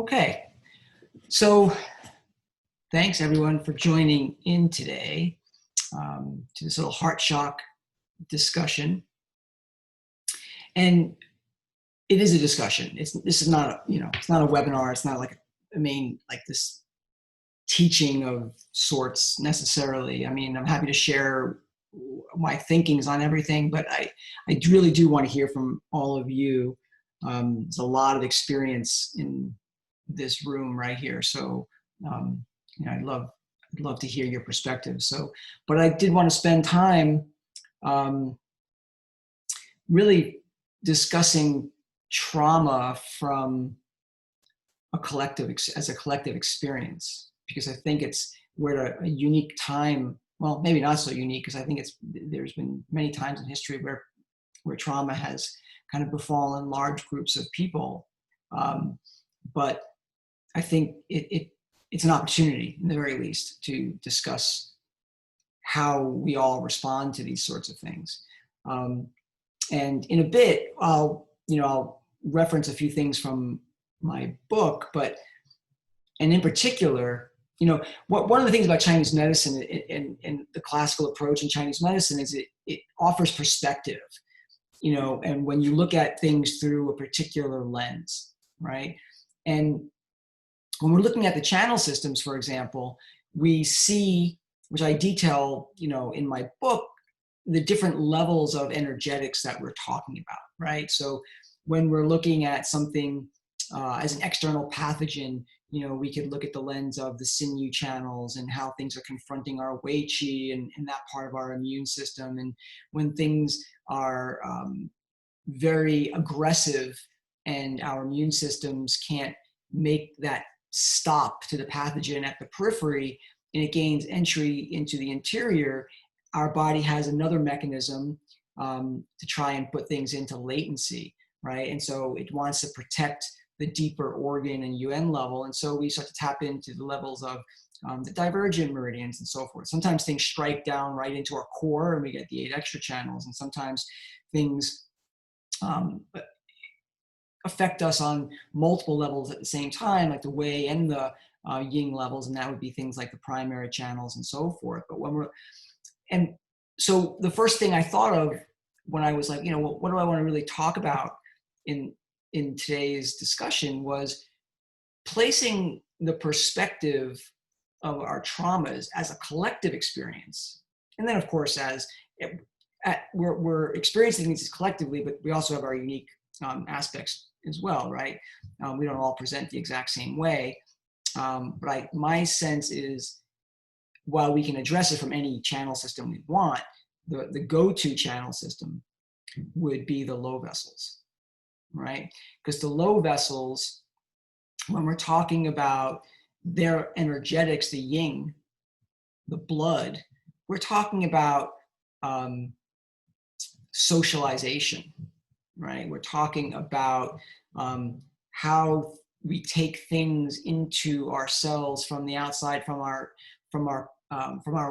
Okay, so thanks everyone for joining in today to this little heart shock discussion. And it is a discussion. This is not it's not a webinar. It's not like a main like this teaching of sorts necessarily. I mean, I'm happy to share my thinkings on everything, but I really do want to hear from all of you. There's a lot of experience in this room right here. So, I'd love to hear your perspective. So, but I did want to spend time really discussing trauma from as a collective experience, because I think we're at a unique time. Well, maybe not so unique, because I think there's been many times in history where trauma has kind of befallen large groups of people. But I think it's an opportunity, in the very least, to discuss how we all respond to these sorts of things. And in a bit, I'll reference a few things from my book, and in particular, one of the things about Chinese medicine and the classical approach in Chinese medicine is it offers perspective, and when you look at things through a particular lens, right? And when we're looking at the channel systems, for example, we see, which I detail, in my book, the different levels of energetics that we're talking about, right? So when we're looking at something as an external pathogen, we could look at the lens of the sinew channels and how things are confronting our Wei Qi and that part of our immune system. And when things are very aggressive and our immune systems can't make that stop to the pathogen at the periphery and it gains entry into the interior, our body has another mechanism to try and put things into latency, right? And so it wants to protect the deeper organ and UN level. And so we start to tap into the levels of the divergent meridians and so forth. Sometimes things strike down right into our core and we get the 8 extra channels. And sometimes things affect us on multiple levels at the same time, like the Wei and the Yin levels, and that would be things like the primary channels and so forth. But so the first thing I thought of when I was like, what do I want to really talk about in today's discussion was placing the perspective of our traumas as a collective experience. And then of course, we're experiencing these collectively, but we also have our unique aspects as well, right? We don't all present the exact same way. But my sense is, while we can address it from any channel system we want, the go-to channel system would be the low vessels, right? Because the low vessels, when we're talking about their energetics, the yin, the blood, we're talking about socialization, right? We're talking about how we take things into ourselves from the outside, from our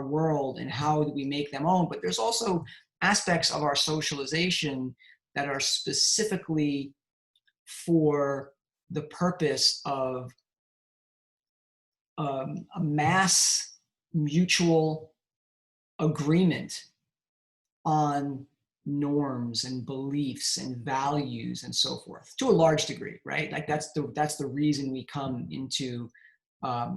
world, and how do we make them own. But there's also aspects of our socialization that are specifically for the purpose of a mass mutual agreement on norms and beliefs and values and so forth, to a large degree, right? Like that's the reason we come into a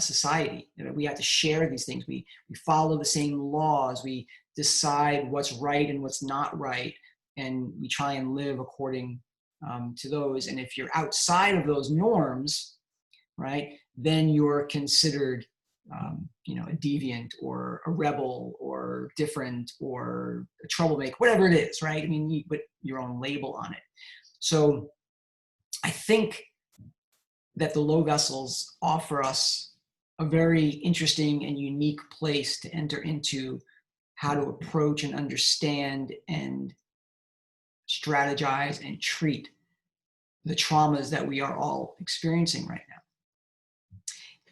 society. We have to share these things. We follow the same laws. We decide what's right and what's not right, and we try and live according to those. And if you're outside of those norms, right, then you're considered a deviant or a rebel or different or a troublemaker, whatever it is, right? I mean, you put your own label on it. So I think that the low vessels offer us a very interesting and unique place to enter into how to approach and understand and strategize and treat the traumas that we are all experiencing right now.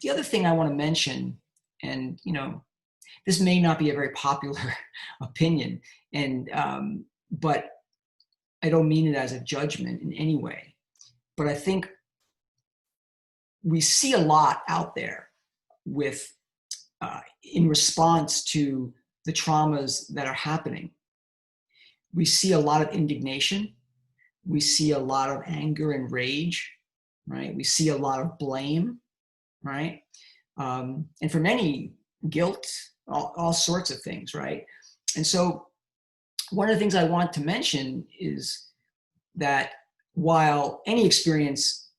The other thing I want to mention, and this may not be a very popular opinion, and but I don't mean it as a judgment in any way, but I think we see a lot out there with in response to the traumas that are happening. We see a lot of indignation. We see a lot of anger and rage, right? We see a lot of blame, right? And for many, guilt, all sorts of things, right? And so one of the things I want to mention is that while any experience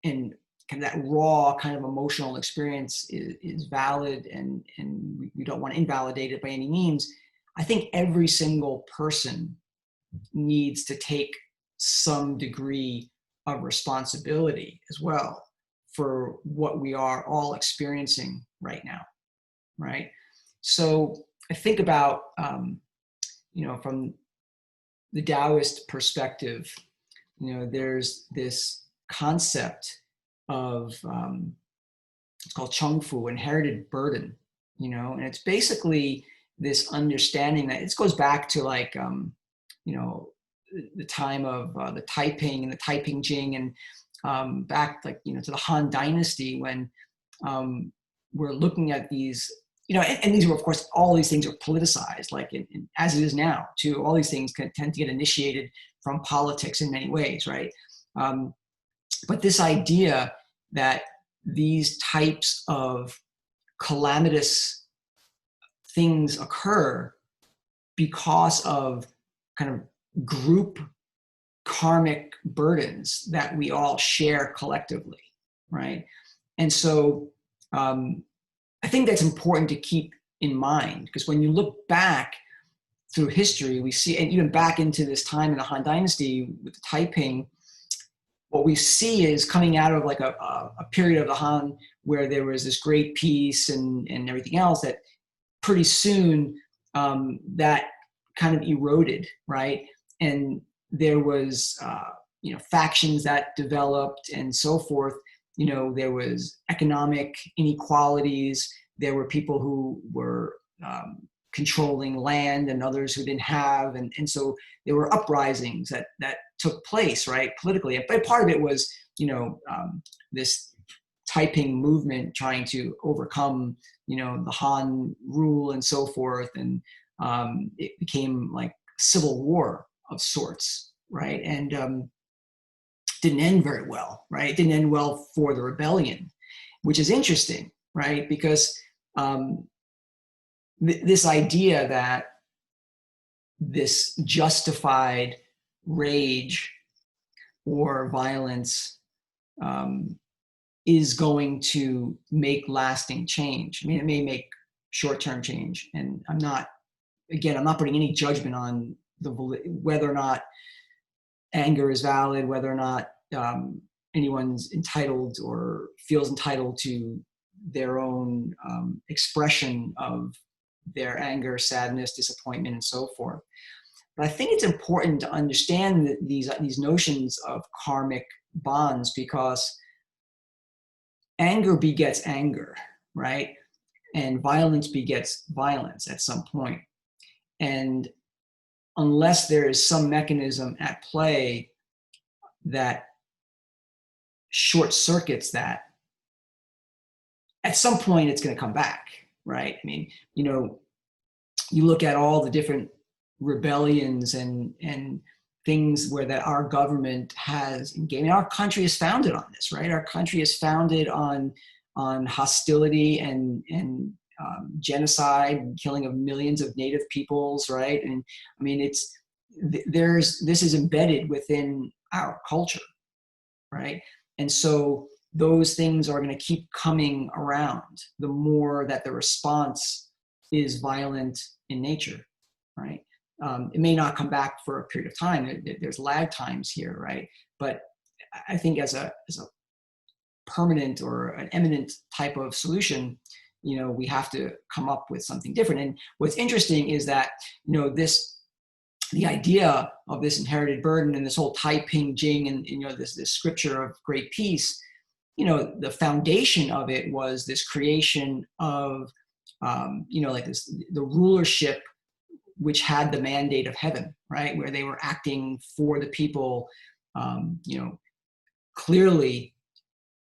and kind of that raw kind of emotional experience is valid, and we don't want to invalidate it by any means, I think every single person needs to take some degree of responsibility as well for what we are all experiencing right now, right? So I think about, from the Taoist perspective, there's this concept of, it's called Chengfu, inherited burden, and it's basically this understanding that it goes back to like, the time of the Taiping and the Taiping Jing, and back like, to the Han Dynasty, when we're looking at these, and these were, of course, all these things are politicized, like as it is now too. All these things can tend to get initiated from politics in many ways, right? But this idea that these types of calamitous things occur because of kind of group karmic burdens that we all share collectively, right? And so I think that's important to keep in mind, because when you look back through history, we see, and even back into this time in the Han Dynasty with the Taiping, what we see is coming out of like a period of the Han where there was this great peace and everything else, that pretty soon that kind of eroded, right? And there was, factions that developed and so forth. There was economic inequalities. There were people who were controlling land and others who didn't have. And so there were uprisings that took place, right, politically. But part of it was, this Taiping movement trying to overcome, the Han rule and so forth. And it became like civil war of sorts, right? And didn't end very well, right? It didn't end well for the rebellion, which is interesting, right? Because this idea that this justified rage or violence is going to make lasting change. I mean, it may make short-term change, and I'm not putting any judgment on whether or not anger is valid, whether or not anyone's entitled or feels entitled to their own expression of their anger, sadness, disappointment, and so forth. But I think it's important to understand these notions of karmic bonds, because anger begets anger, right? And violence begets violence at some point. And unless there is some mechanism at play that short circuits that, at some point it's going to come back, right? I mean, you look at all the different rebellions and things where that our government has engaged. Our country is founded on this, right? Our country is founded on hostility and genocide and killing of millions of native peoples, right? And I mean, this is embedded within our culture, right? And so those things are going to keep coming around the more that the response is violent in nature, right? It may not come back for a period of time. There's lag times here, right? But I think as a permanent or an eminent type of solution, we have to come up with something different. And what's interesting is that, the idea of this inherited burden and this whole Taiping Jing and this scripture of great peace, the foundation of it was this creation of, like the rulership, which had the mandate of heaven, right? Where they were acting for the people, clearly,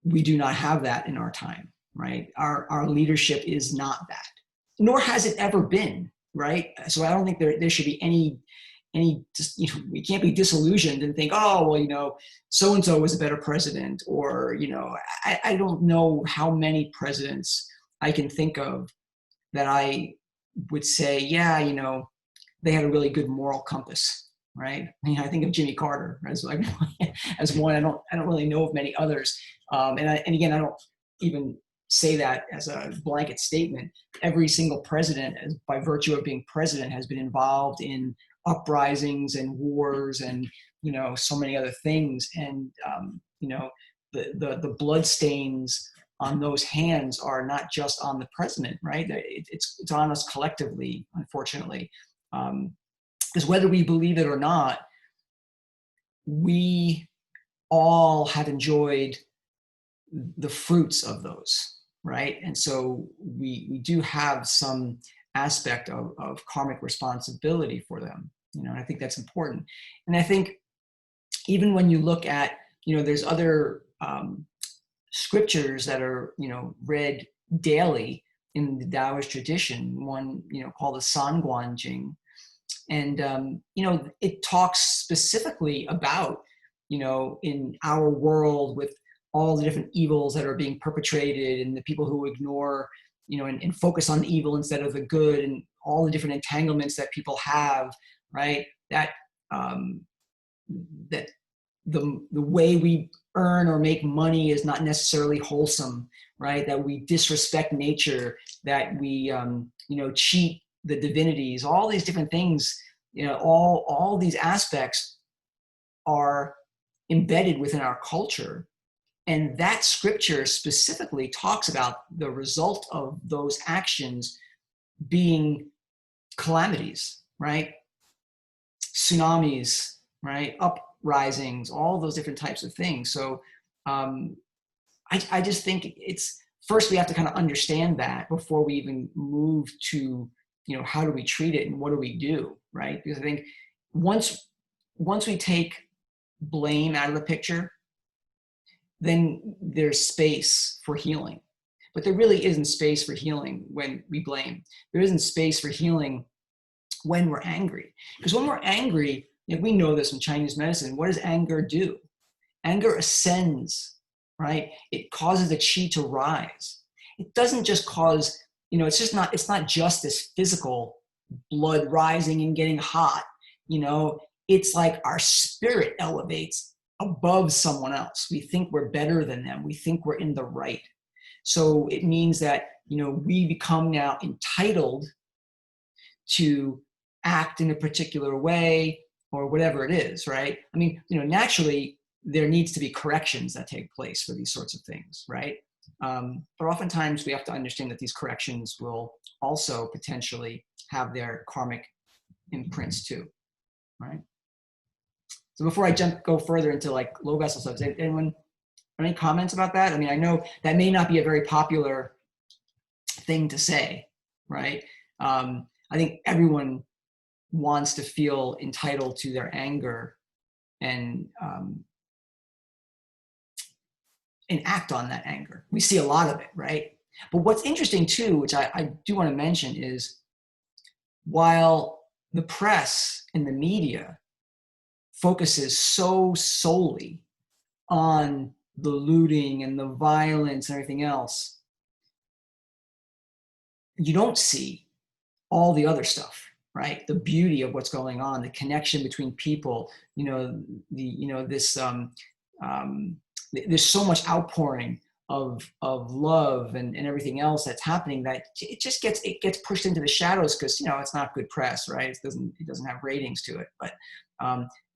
we do not have that in our time, right? Our leadership is not that, nor has it ever been, right? So I don't think there should be any, we can't be disillusioned and think, oh, well, so-and-so was a better president, or, I don't know how many presidents I can think of that I would say, yeah, they had a really good moral compass, right? I think of Jimmy Carter as like as one. I don't really know of many others. And again, I don't even say that as a blanket statement. Every single president, by virtue of being president, has been involved in uprisings and wars and so many other things. And the blood stains on those hands are not just on the president, right? It's on us collectively, unfortunately. Because whether we believe it or not, we all have enjoyed the fruits of those, right? And so we do have some aspect of karmic responsibility for them, and I think that's important. And I think even when you look at, there's other scriptures that are, read daily in the Taoist tradition, one, called the Sanguan Jing. And, it talks specifically about, in our world with all the different evils that are being perpetrated and the people who ignore, and focus on the evil instead of the good, and all the different entanglements that people have, right? That, that the way we earn or make money is not necessarily wholesome, right? That we disrespect nature, that we, cheat the divinities, all these different things, all these aspects are embedded within our culture. And that scripture specifically talks about the result of those actions being calamities, right? Tsunamis, right? Uprisings, all those different types of things. So I just think it's, first we have to kind of understand that before we even move to, how do we treat it and what do we do, right? Because I think once we take blame out of the picture, then there's space for healing. But there really isn't space for healing when we blame. There isn't space for healing when we're angry. Because when we're angry, we know this from Chinese medicine, what does anger do? Anger ascends, right? It causes the qi to rise. It doesn't just cause, it's not just this physical blood rising and getting hot, it's like our spirit elevates above someone else. We think we're better than them. We think we're in the right. So it means that, we become now entitled to act in a particular way or whatever it is, right? I mean, naturally, there needs to be corrections that take place for these sorts of things, right? But oftentimes we have to understand that these corrections will also potentially have their karmic imprints too, right? So before I go further into like low vessel subs, anyone, any comments about that? I mean, I know that may not be a very popular thing to say, right? I think everyone wants to feel entitled to their anger and act on that anger. We see a lot of it, right? But what's interesting too, which I do want to mention, is while the press and the media focuses so solely on the looting and the violence and everything else, you don't see all the other stuff, right? The beauty of what's going on, the connection between people, there's so much outpouring of love and everything else that's happening that it just gets pushed into the shadows because it's not good press, right? It doesn't have ratings to it, but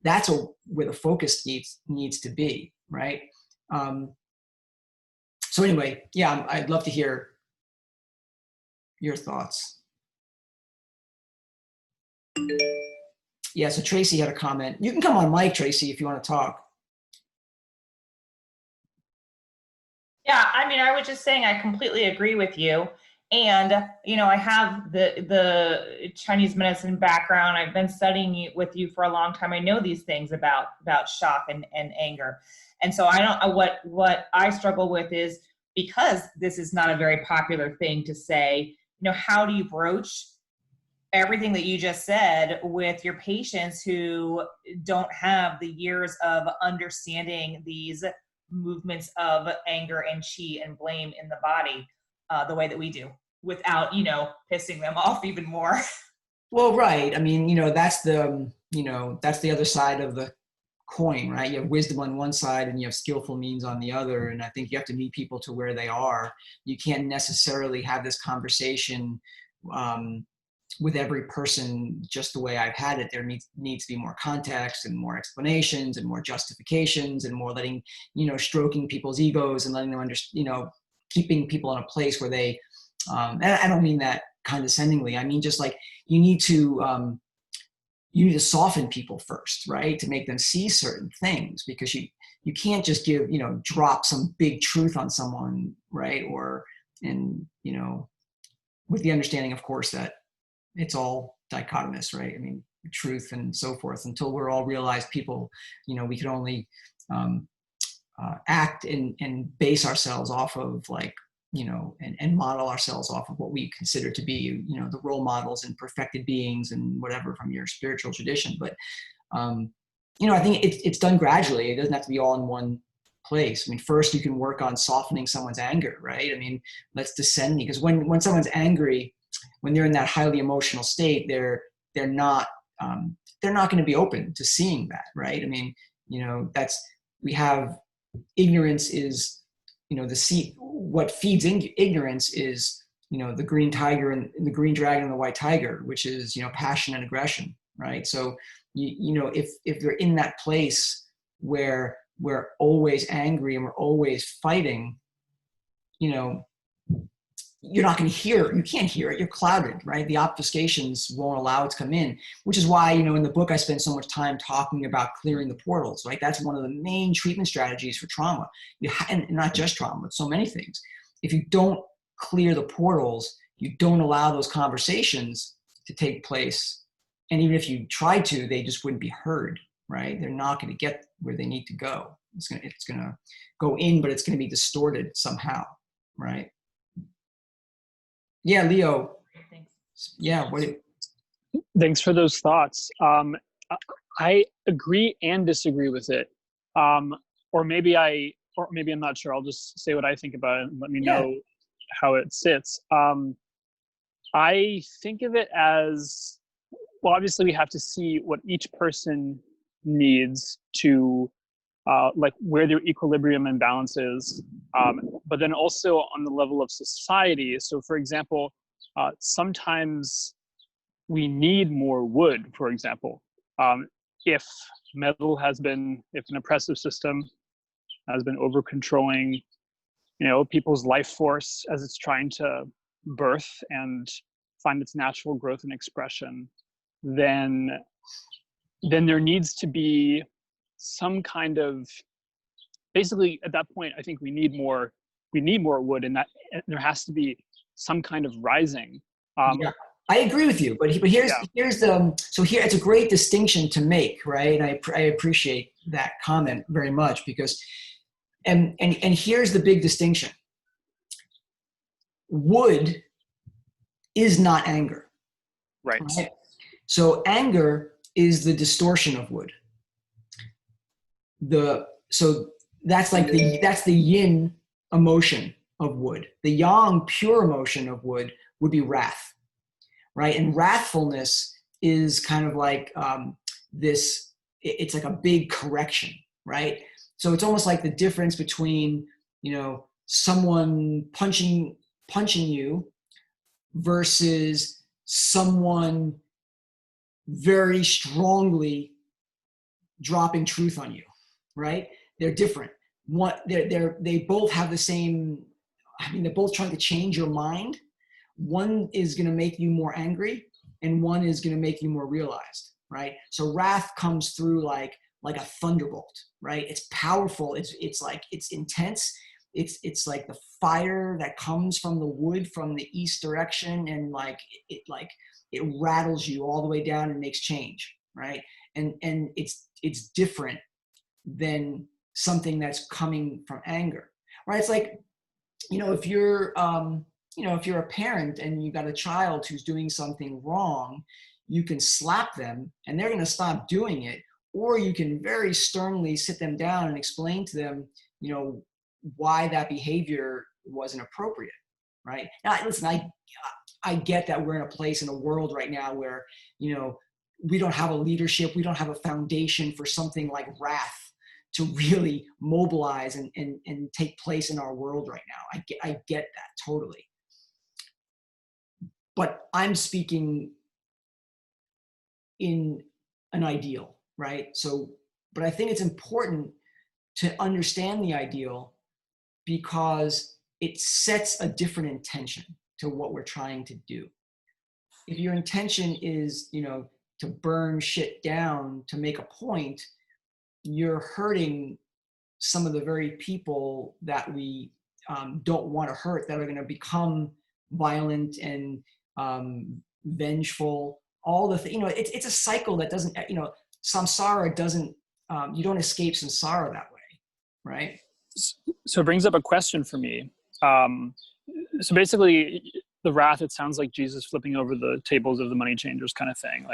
that's where the focus needs to be, right? So anyway, yeah, I'd love to hear your thoughts. Yeah, so Tracy had a comment. You can come on mic, Tracy, if you want to talk. Yeah, I mean, I was just saying I completely agree with you. And, you know, I have the Chinese medicine background. I've been studying it with you for a long time. I know these things about shock and anger. And so I don't, what I struggle with is, because this is not a very popular thing to say, you know, how do you broach everything that you just said with your patients who don't have the years of understanding these movements of anger and chi and blame in the body the way that we do, without, you know, pissing them off even more? Well, right. I mean, that's the other side of the coin, right? You have wisdom on one side and you have skillful means on the other. And I think you have to meet people to where they are. You can't necessarily have this conversation with every person just the way I've had it. There needs to be more context and more explanations and more justifications and more letting, stroking people's egos and letting them keeping people in a place where they, and I don't mean that condescendingly. I mean, just like you need to soften people first, right? To make them see certain things, because you can't just drop some big truth on someone, right? With the understanding, of course, that it's all dichotomous, right? I mean, truth and so forth. Until we're all realized people, we can only act and base ourselves off of and model ourselves off of what we consider to be, the role models and perfected beings and whatever from your spiritual tradition. But, I think it's done gradually. It doesn't have to be all in one place. I mean, first you can work on softening someone's anger, right? I mean, let's descend, because when someone's angry, when they're in that highly emotional state, they're not going to be open to seeing that, right? I mean, we have ignorance is, the seed. What feeds ignorance is, the green tiger and the green dragon and the white tiger, which is, passion and aggression, right? So, if they're in that place where we're always angry and we're always fighting, you're not going to hear, you can't hear it. You're clouded, right? The obfuscations won't allow it to come in, which is why, in the book, I spend so much time talking about clearing the portals, right? That's one of the main treatment strategies for trauma. And not just trauma, but so many things. If you don't clear the portals, you don't allow those conversations to take place. And even if you try to, they just wouldn't be heard, right? They're not going to get where they need to go. It's going to go in, but it's going to be distorted somehow, right? Yeah, Leo. Thanks. Yeah. Thanks for those thoughts. I agree and disagree with it. Or maybe I'm not sure. I'll just say what I think about it and let me know how it sits. I think of it as, well, obviously we have to see what each person needs to, like where their equilibrium and balance is, but then also on the level of society. So for example, sometimes we need more wood, for example. If an oppressive system has been over controlling, people's life force as it's trying to birth and find its natural growth and expression, then there needs to be some kind of, basically at that point, I think we need more wood, and that there has to be some kind of rising. Yeah, I agree with you, but here's it's a great distinction to make, right? And I appreciate that comment very much, because and here's the big distinction. Wood is not anger. Right. So anger is the distortion of wood. So that's the yin emotion of wood. The yang pure emotion of wood would be wrath, right? And wrathfulness is kind of like this. It's like a big correction, right? So it's almost like the difference between someone punching you versus someone very strongly dropping truth on you, right? They're different. They both have the same, they're both trying to change your mind. One is going to make you more angry and one is going to make you more realized, right? So wrath comes through like a thunderbolt, right? It's powerful. It's intense, it's like the fire that comes from the wood from the east direction, and like it rattles you all the way down and makes change, right? And it's different than something that's coming from anger, right? It's like, if you're if you're a parent and you got a child who's doing something wrong, you can slap them and they're going to stop doing it, or you can very sternly sit them down and explain to them, why that behavior wasn't appropriate, right? Now, listen, I get that we're in a place in a world right now where, we don't have a leadership, we don't have a foundation for something like wrath to really mobilize and take place in our world right now. I get that totally. But I'm speaking in an ideal, right? So, but I think it's important to understand the ideal because it sets a different intention to what we're trying to do. If your intention is, to burn shit down to make a point, you're hurting some of the very people that we don't want to hurt, that are going to become violent and vengeful. All the it's a cycle that doesn't, samsara doesn't, you don't escape samsara that way, right? So it brings up a question for me. So basically, the wrath, it sounds like Jesus flipping over the tables of the money changers kind of thing,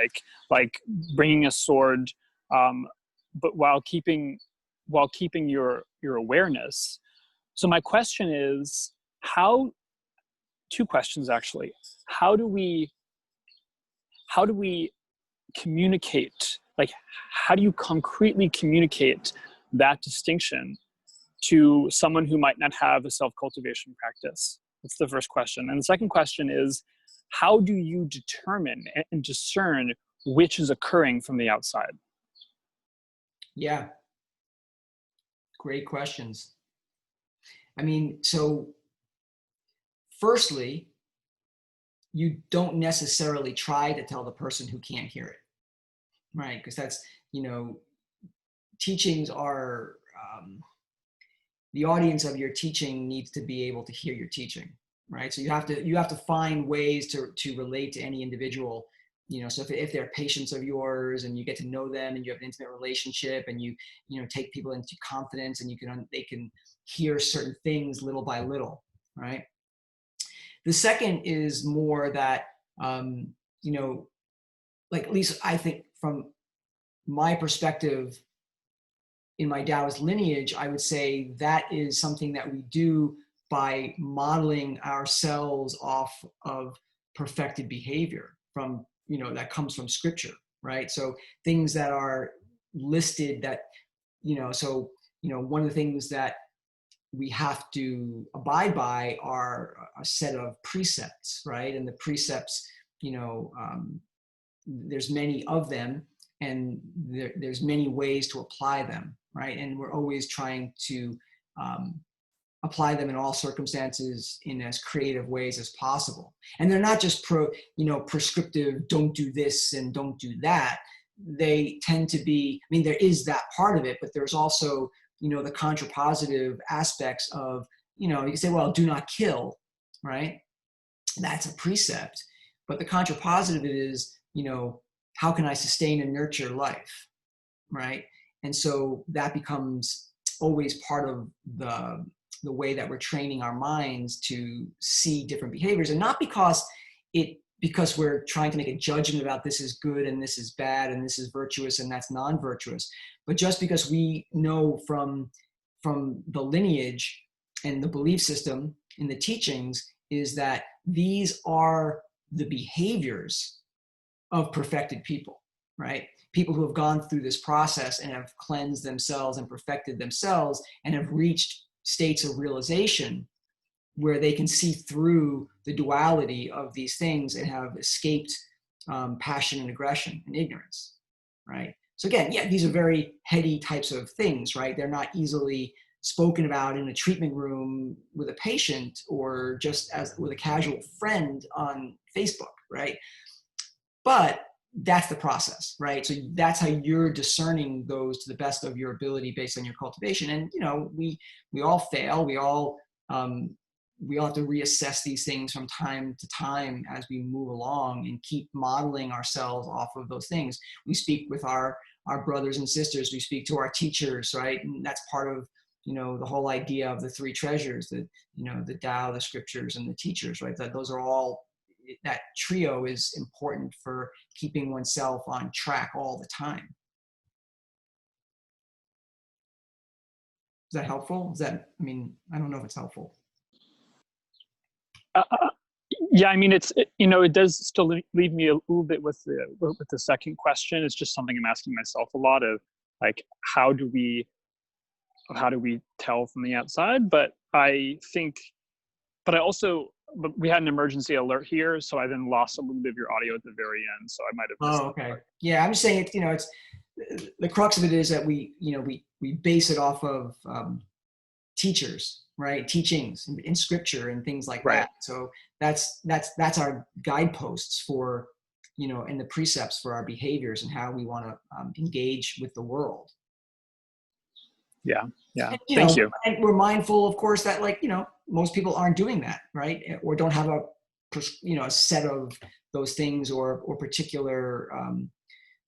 like bringing a sword, but while keeping your awareness. So my question is, two questions actually. How do we communicate, like how do you concretely communicate that distinction to someone who might not have a self-cultivation practice? That's the first question. And the second question is, how do you determine and discern which is occurring from the outside? Yeah. Great questions. I mean, so firstly, you don't necessarily try to tell the person who can't hear it, right? Because that's, teachings are, the audience of your teaching needs to be able to hear your teaching, right? So you have to find ways to relate to any individual, so if they're patients of yours and you get to know them and you have an intimate relationship and you take people into confidence and they can hear certain things little by little, right? The second is more that, like at least I think from my perspective in my Taoist lineage, I would say that is something that we do by modeling ourselves off of perfected behavior from, that comes from scripture, right? So things that are listed that, one of the things that we have to abide by are a set of precepts, right? And the precepts, there's many of them, and there's many ways to apply them, right? And we're always trying to apply them in all circumstances in as creative ways as possible. And they're not just prescriptive, don't do this and don't do that. They tend to be, there is that part of it, but there's also, the contrapositive aspects of, you can say, well, do not kill, right? That's a precept. But the contrapositive is, how can I sustain and nurture life, right? And so that becomes always part of the way that we're training our minds to see different behaviors, and not because we're trying to make a judgment about this is good and this is bad and this is virtuous and that's non-virtuous, but just because we know from the lineage and the belief system in the teachings is that these are the behaviors of perfected people, right? People who have gone through this process and have cleansed themselves and perfected themselves and have reached states of realization where they can see through the duality of these things and have escaped passion and aggression and ignorance, right? So again, yeah, these are very heady types of things, right? They're not easily spoken about in a treatment room with a patient or just as with a casual friend on Facebook, right? But that's the process, right? So that's how you're discerning those to the best of your ability based on your cultivation. And we all fail. We all have to reassess these things from time to time as we move along and keep modeling ourselves off of those things. We speak with our brothers and sisters. We speak to our teachers, right? And that's part of the whole idea of the three treasures, the Tao, the scriptures, and the teachers, right? That trio is important for keeping oneself on track all the time. Is that helpful? I don't know if it's helpful. Yeah, I mean, it does still leave me a little bit with the second question. It's just something I'm asking myself a lot of, like, how do we tell from the outside? But we had an emergency alert here, so I then lost a little bit of your audio at the very end. So I might have missed okay. Yeah, I'm just saying it's the crux of it is that we base it off of teachers, right? Teachings in scripture and things like that. So that's our guideposts for, and the precepts for our behaviors and how we want to engage with the world. Yeah. And, Thank you. And we're mindful, of course, that most people aren't doing that, right? Or don't have a set of those things or particular.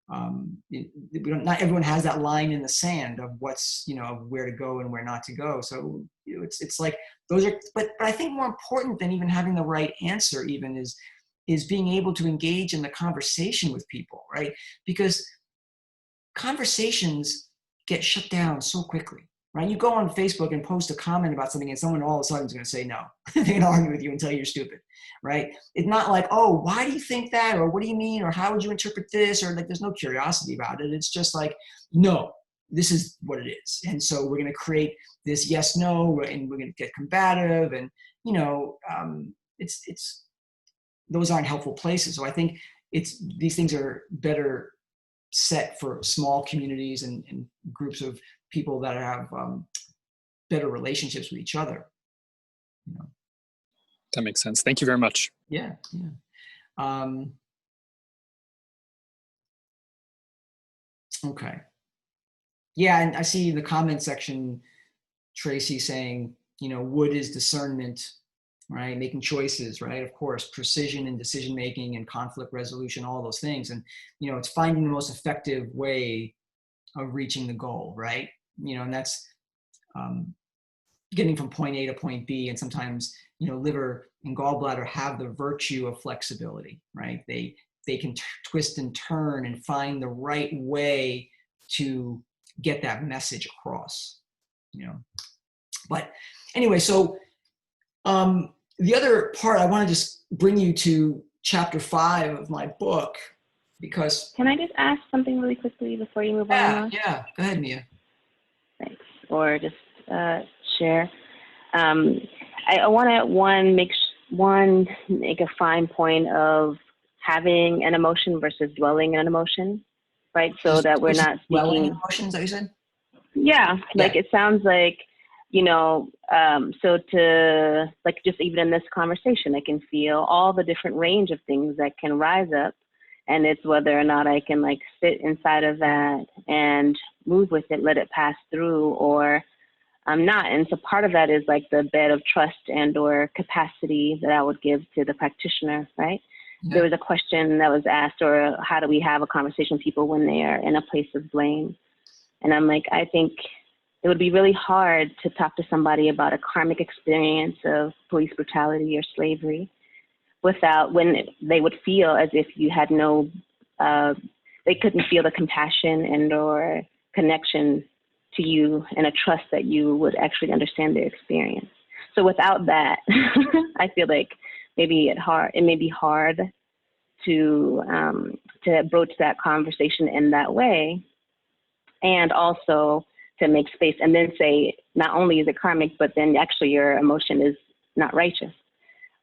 Not everyone has that line in the sand of what's of where to go and where not to go. So it's like those are. But I think more important than even having the right answer even is being able to engage in the conversation with people, right? Because conversations get shut down so quickly, right? You go on Facebook and post a comment about something and someone all of a sudden is going to say no. They're going to argue with you and tell you you're stupid, right? It's not like, oh, why do you think that? Or what do you mean? Or how would you interpret this? Or there's no curiosity about it. It's just like, no, this is what it is. And so we're going to create this yes, no, and we're going to get combative. And, those aren't helpful places. So I think these things are better set for small communities and groups of people that have better relationships with each other. That makes sense. Thank you very much. Yeah. Okay. Yeah, and I see in the comment section, Tracy saying, wood is discernment, right? Making choices, right? Of course, precision in decision making and conflict resolution, all those things. And, it's finding the most effective way of reaching the goal, right? And that's getting from point A to point B. And sometimes, liver and gallbladder have the virtue of flexibility, right? They can twist and turn and find the right way to get that message across, But anyway, so the other part, I want to just bring you to chapter 5 of my book, because... Can I just ask something really quickly before you move on? Yeah, go ahead, Mia. Thanks. Or just share. I want to, make a fine point of having an emotion versus dwelling in an emotion, right? So that we're not dwelling speaking... in emotions, that you said? Yeah, it sounds like, so to, just even in this conversation, I can feel all the different range of things that can rise up, and it's whether or not I can sit inside of that and move with it, let it pass through, or I'm not. And so part of that is the bed of trust and or capacity that I would give to the practitioner, right? Yeah. There was a question that was asked, or how do we have a conversation with people when they are in a place of blame? And I'm I think it would be really hard to talk to somebody about a karmic experience of police brutality or slavery when they would feel as if you had they couldn't feel the compassion and or connection to you and a trust that you would actually understand their experience. So without that, I feel like it may be hard to broach that conversation in that way, and also to make space and then say, not only is it karmic, but then actually your emotion is not righteous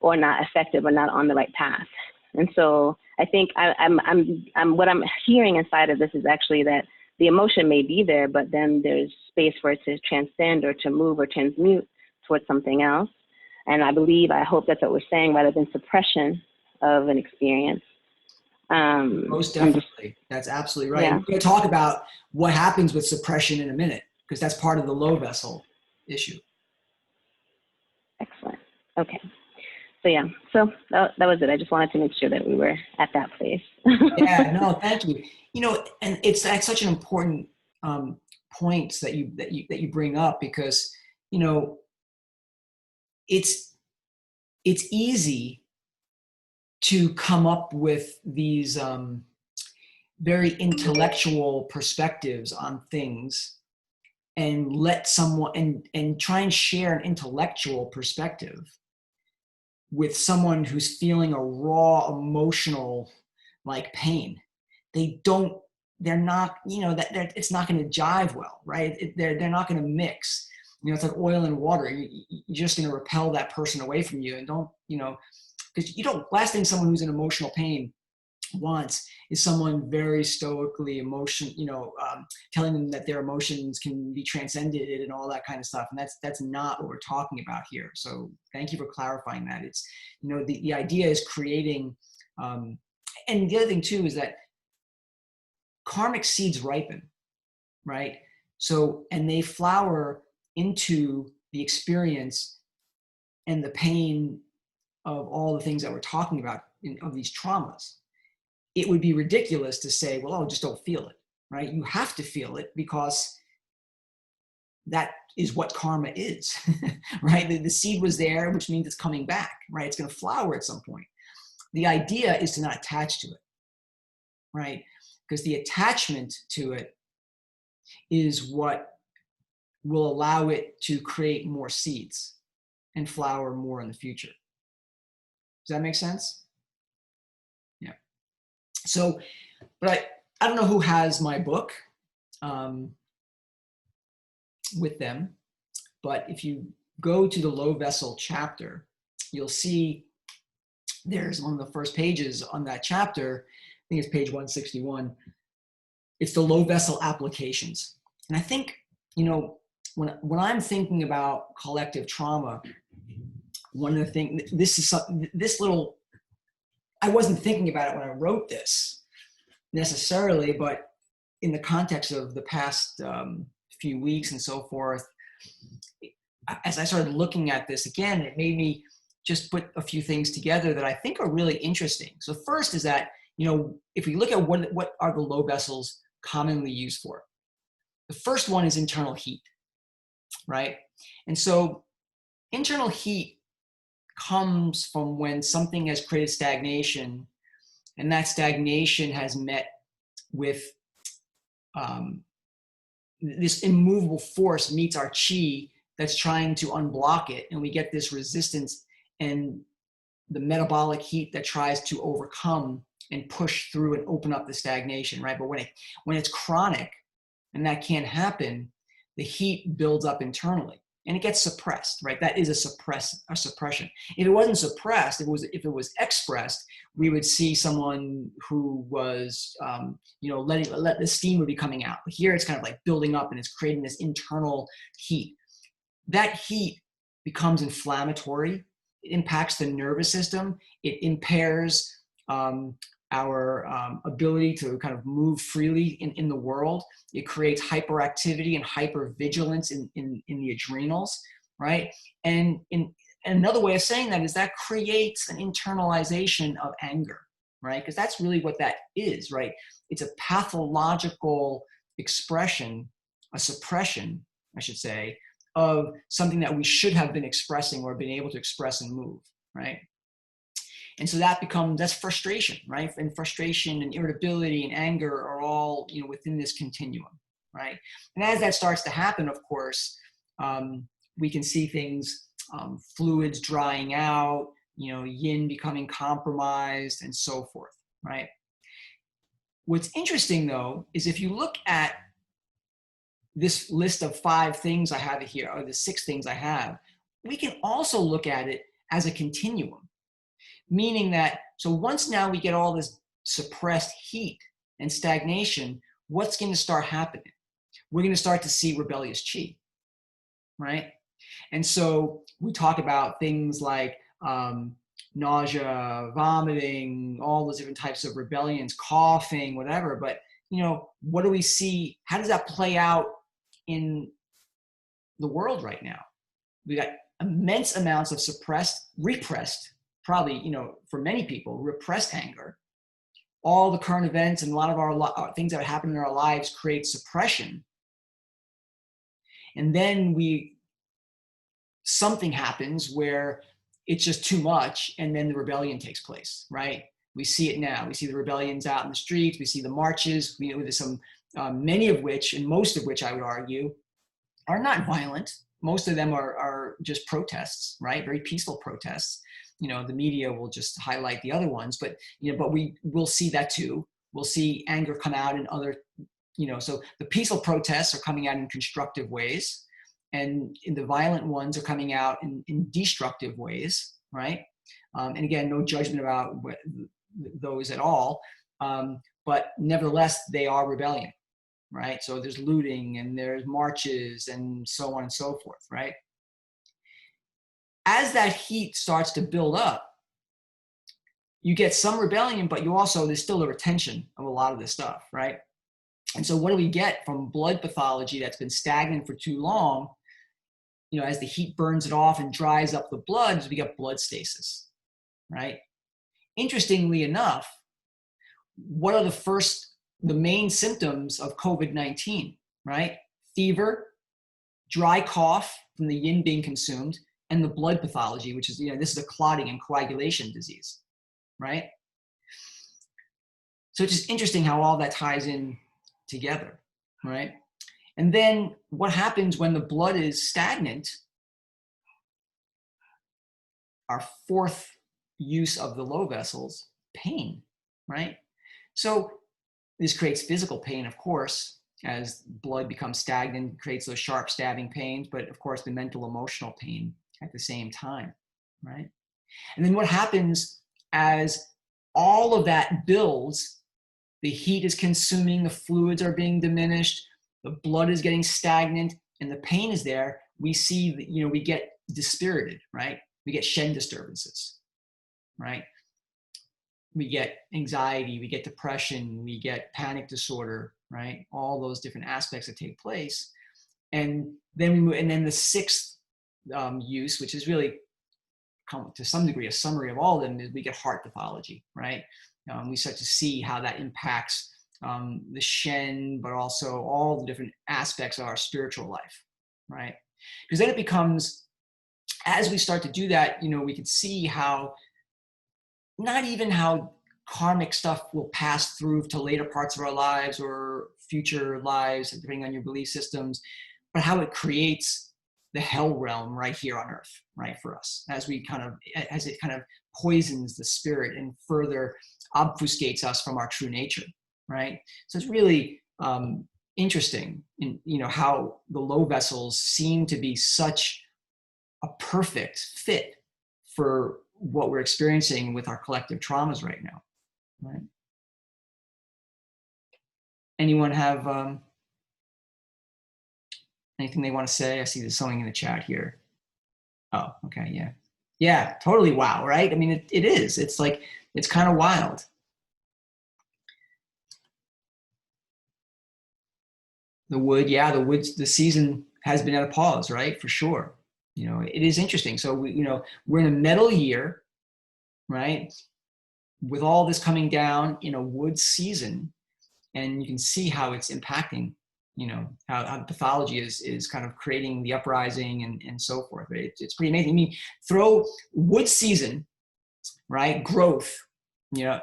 or not effective or not on the right path. And so I think what I'm hearing inside of this is actually that the emotion may be there, but then there's space for it to transcend or to move or transmute towards something else. And I hope that's what we're saying, rather than suppression of an experience. Most and just, definitely. That's absolutely right. yeah. We're going to talk about what happens with suppression in a minute, because that's part of the low vessel issue. Excellent. Okay. So yeah, so that was it. I just wanted to make sure that we were at that place. Yeah, no, thank you. You know, and that's such an important point that you bring up, because, you know, it's easy to come up with these very intellectual perspectives on things, and let someone and try and share an intellectual perspective with someone who's feeling a raw emotional like pain. They're not, you know, that it's not going to jive well, right? They're not going to mix. You know, it's like oil and water. You're just going to repel that person away from you, and don't, you know, because you don't, last thing someone who's in emotional pain wants is someone very stoically telling them that their emotions can be transcended and all that kind of stuff. And that's not what we're talking about here. So thank you for clarifying that. It's, you know, the idea is creating, and the other thing too is that karmic seeds ripen, right? So, and they flower into the experience and the pain of all the things that we're talking about of these traumas. It would be ridiculous to say, well, oh, just don't feel it, right? You have to feel it, because that is what karma is, right? The seed was there, which means it's coming back, right? It's going to flower at some point. The idea is to not attach to it, right? Because the attachment to it is what will allow it to create more seeds and flower more in the future. Does that make sense? Yeah. So, but I don't know who has my book with them, but if you go to the low vessel chapter, you'll see there's one of the first pages on that chapter. I think it's page 161. It's the low vessel applications. And I think, you know, when I'm thinking about collective trauma, one of the things, I wasn't thinking about it when I wrote this necessarily, but in the context of the past few weeks and so forth, as I started looking at this again, it made me just put a few things together that I think are really interesting. So first is that, you know, if we look at what are the low vessels commonly used for, the first one is internal heat, right? And so internal heat comes from when something has created stagnation, and that stagnation has met with this immovable force meets our chi that's trying to unblock it, and we get this resistance and the metabolic heat that tries to overcome and push through and open up the stagnation, right? But when it's chronic and that can't happen, the heat builds up internally and it gets suppressed, right? That is a suppression. If it wasn't suppressed, if it was expressed, we would see someone who was, let the steam would be coming out. But here it's kind of like building up and it's creating this internal heat. That heat becomes inflammatory. It impacts the nervous system. It impairs our ability to kind of move freely in the world. It creates hyperactivity and hypervigilance in the adrenals, right? And another way of saying that is that creates an internalization of anger, right? Because that's really what that is, right? It's a pathological expression, a suppression, I should say, of something that we should have been expressing or been able to express and move, right? And so that's frustration, right? And frustration and irritability and anger are all, within this continuum, right? And as that starts to happen, of course, we can see things, fluids drying out, yin becoming compromised and so forth, right? What's interesting though, is if you look at this list of 5 things I have here, or the 6 things I have, we can also look at it as a continuum. Meaning that, so once now we get all this suppressed heat and stagnation, what's going to start happening? We're going to start to see rebellious chi, right? And so we talk about things like nausea, vomiting, all those different types of rebellions, coughing, whatever. But, you know, what do we see? How does that play out in the world right now? We got immense amounts of repressed, probably, you know, for many people, repressed anger. All the current events and a lot of our things that happen in our lives create suppression. And then something happens where it's just too much, and then the rebellion takes place, right? We see it now. We see the rebellions out in the streets. We see the marches. We know there's some, many of which, and most of which I would argue, are not violent. Most of them are just protests, right? Very peaceful protests. You know, the media will just highlight the other ones, but, you know, but we will see that too. We'll see anger come out in other, you know, so the peaceful protests are coming out in constructive ways, and the violent ones are coming out in destructive ways, right? And again, no judgment about those at all, but nevertheless, they are rebellion, right? So there's looting and there's marches and so on and so forth, right? As that heat starts to build up, you get some rebellion, but there's still a retention of a lot of this stuff, right? And so what do we get from blood pathology that's been stagnant for too long? You know, as the heat burns it off and dries up the blood, we get blood stasis, right? Interestingly enough, what are the main symptoms of COVID-19, right? Fever, dry cough from the yin being consumed, and the blood pathology, which is, you know, this is a clotting and coagulation disease, right? So it's just interesting how all that ties in together, right? And then what happens when the blood is stagnant? Our fourth use of the low vessels, pain, right? So this creates physical pain, of course, as blood becomes stagnant, creates those sharp stabbing pains, but of course the mental emotional pain at the same time, right? And then what happens as all of that builds, the heat is consuming, the fluids are being diminished, the blood is getting stagnant, and the pain is there. We see that, you know, we get dispirited, right? We get Shen disturbances, right? We get anxiety, we get depression, we get panic disorder, right? All those different aspects that take place. And then the sixth use, which is really to some degree a summary of all of them, is we get heart pathology, right? We start to see how that impacts the Shen, but also all the different aspects of our spiritual life, right? Because then it becomes, as we start to do that, you know, we can see how, not even how karmic stuff will pass through to later parts of our lives or future lives, depending on your belief systems, but how it creates the hell realm right here on earth, right, for us, as it kind of poisons the spirit and further obfuscates us from our true nature, right? So it's really interesting in, you know, how the low vessels seem to be such a perfect fit for what we're experiencing with our collective traumas right now, right? Anyone have anything they want to say? I see there's something in the chat here. Oh, okay, yeah. Yeah, totally wow, right? I mean, it is. It's like, it's kind of wild. The season has been at a pause, right? For sure. You know, it is interesting. So we're in a metal year, right? With all this coming down in a wood season, and you can see how it's impacting, you know, how the pathology is kind of creating the uprising and so forth. Right? It's pretty amazing. I mean, throw wood season, right? Growth, you know,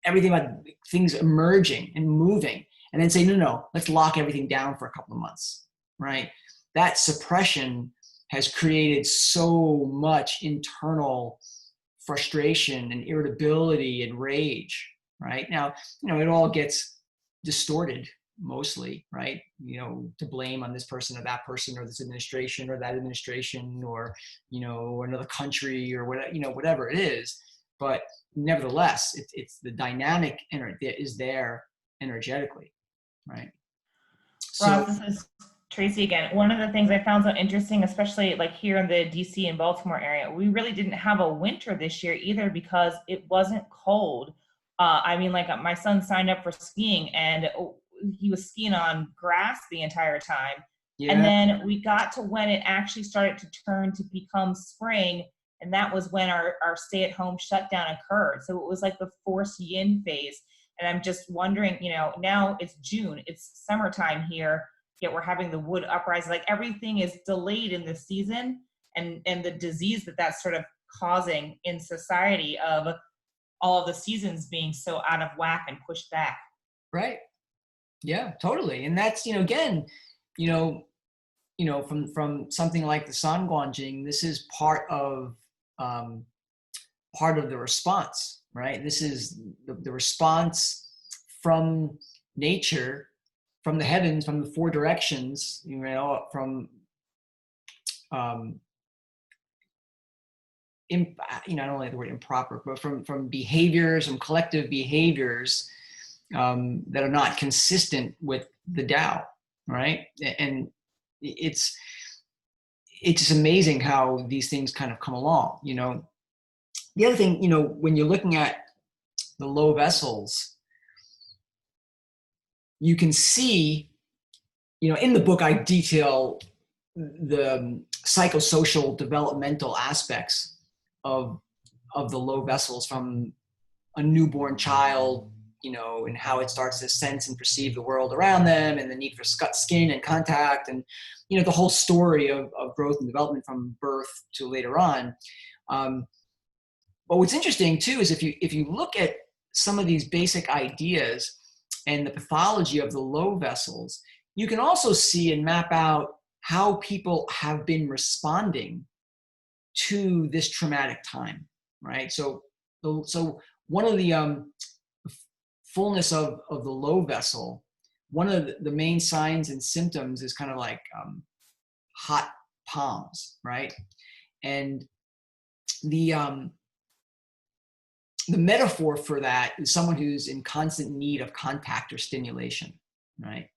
everything about things emerging and moving, and then say, no, let's lock everything down for a couple of months, right? That suppression has created so much internal frustration and irritability and rage, right? Now, you know, it all gets distorted mostly, right? You know, to blame on this person or that person or this administration or that administration or, you know, or another country or whatever, you know, whatever it is. But nevertheless, it's the dynamic that is there energetically, right? So, Ross, this is Tracy again. One of the things I found so interesting, especially like here in the DC and Baltimore area, we really didn't have a winter this year either because it wasn't cold. I mean, like my son signed up for skiing and he was skiing on grass the entire time. Yeah. And then we got to when it actually started to turn to become spring. And that was when our stay-at-home shutdown occurred. So it was like the forced yin phase. And I'm just wondering, you know, now it's June, it's summertime here, yet we're having the wood uprising. Like everything is delayed in the season, and the disease that's sort of causing in society of all of the seasons being so out of whack and pushed back. Right. Yeah, totally. And that's, you know, again, you know, from something like the Sangwanjing, this is part of the response, right? This is the response from nature, from the heavens, from the four directions, you know, from not only the word improper, but from behaviors, from collective behaviors that are not consistent with the Tao, right? And it's just amazing how these things kind of come along, you know. The other thing, you know, when you're looking at the low vessels, you can see, you know, in the book I detail the psychosocial developmental aspects of the low vessels, from a newborn child, you know, and how it starts to sense and perceive the world around them, and the need for skin and contact, and, you know, the whole story of growth and development from birth to later on. But what's interesting too is if you look at some of these basic ideas and the pathology of the low vessels, you can also see and map out how people have been responding to this traumatic time, right? So one of the fullness of the low vessel, one of the main signs and symptoms is kind of like hot palms, right? And the metaphor for that is someone who's in constant need of contact or stimulation, right?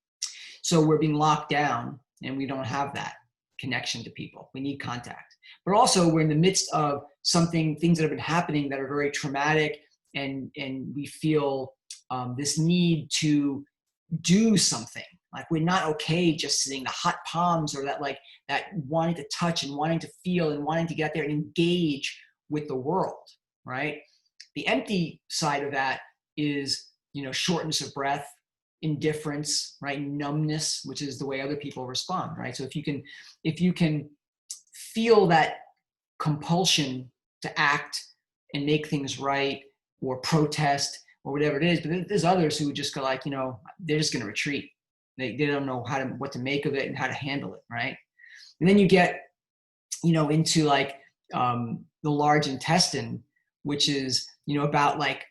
So we're being locked down and we don't have that connection to people. We need contact. But also we're in the midst of things that have been happening that are very traumatic, and we feel this need to do something. Like we're not okay just sitting, the hot palms, or that wanting to touch and wanting to feel and wanting to get out there and engage with the world, right? The empty side of that is, you know, shortness of breath, indifference, right? Numbness, which is the way other people respond, right? So if you can feel that compulsion to act and make things right, or protest, or whatever it is, but there's others who just go like, you know, they're just going to retreat. They don't know what to make of it and how to handle it, right? And then you get, you know, into like the large intestine, which is, you know, about like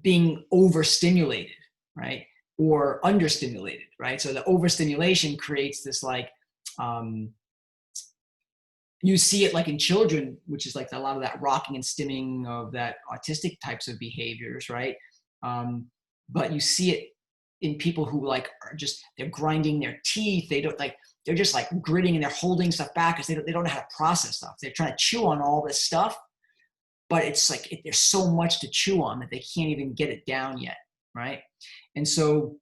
being overstimulated, right? Or understimulated, right? So the overstimulation creates this like, you see it like in children, which is like a lot of that rocking and stimming of that autistic types of behaviors, right? But you see it in people who like are just, they're grinding their teeth. They're just like gritting and they're holding stuff back because they don't know how to process stuff. They're trying to chew on all this stuff, but it's like there's so much to chew on that they can't even get it down yet, right? And so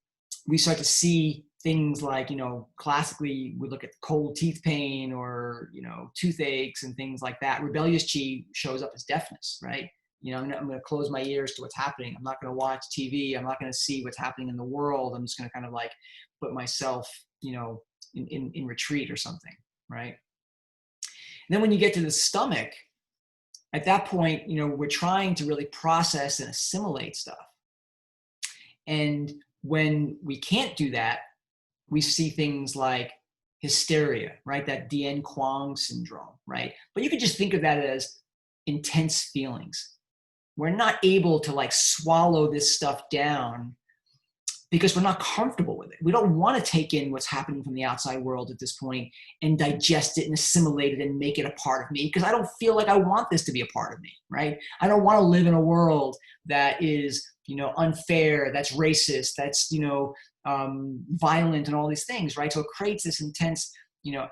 we start to see things like, you know, classically we look at cold teeth pain, or, you know, toothaches and things like that. Rebellious chi shows up as deafness, right? You know, I'm going to close my ears to what's happening. I'm not going to watch TV. I'm not going to see what's happening in the world. I'm just going to kind of like put myself, you know, in retreat or something, right? And then when you get to the stomach, at that point, you know, we're trying to really process and assimilate stuff. And when we can't do that, we see things like hysteria, right? That Dien Quang syndrome, right? But you could just think of that as intense feelings. We're not able to like swallow this stuff down because we're not comfortable with it. We don't want to take in what's happening from the outside world at this point and digest it and assimilate it and make it a part of me, because I don't feel like I want this to be a part of me, right? I don't want to live in a world that is, you know, unfair, that's racist, that's, you know, violent and all these things, right? So it creates this intense,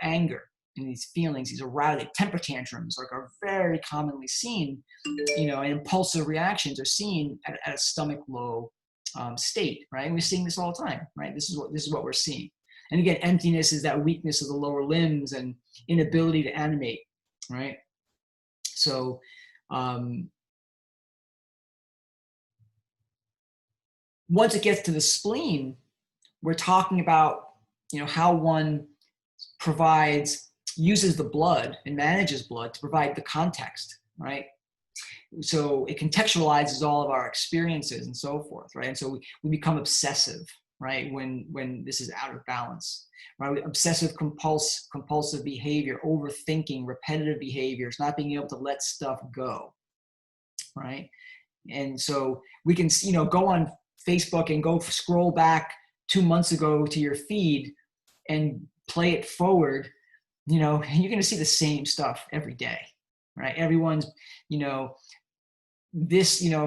anger and these feelings, these erratic temper tantrums, like are very commonly seen, and impulsive reactions are seen at a stomach low state, right? And we're seeing this all the time, right? This is what we're seeing. And again, emptiness is that weakness of the lower limbs and inability to animate, right? So, once it gets to the spleen, we're talking about, how one uses the blood and manages blood to provide the context, right? So it contextualizes all of our experiences and so forth, right? And so we become obsessive, right? When this is out of balance, right? Obsessive compulsive behavior, overthinking, repetitive behaviors, not being able to let stuff go, right? And so we can, go on Facebook and go scroll back 2 months ago to your feed and play it forward, and you're going to see the same stuff every day, right? Everyone's,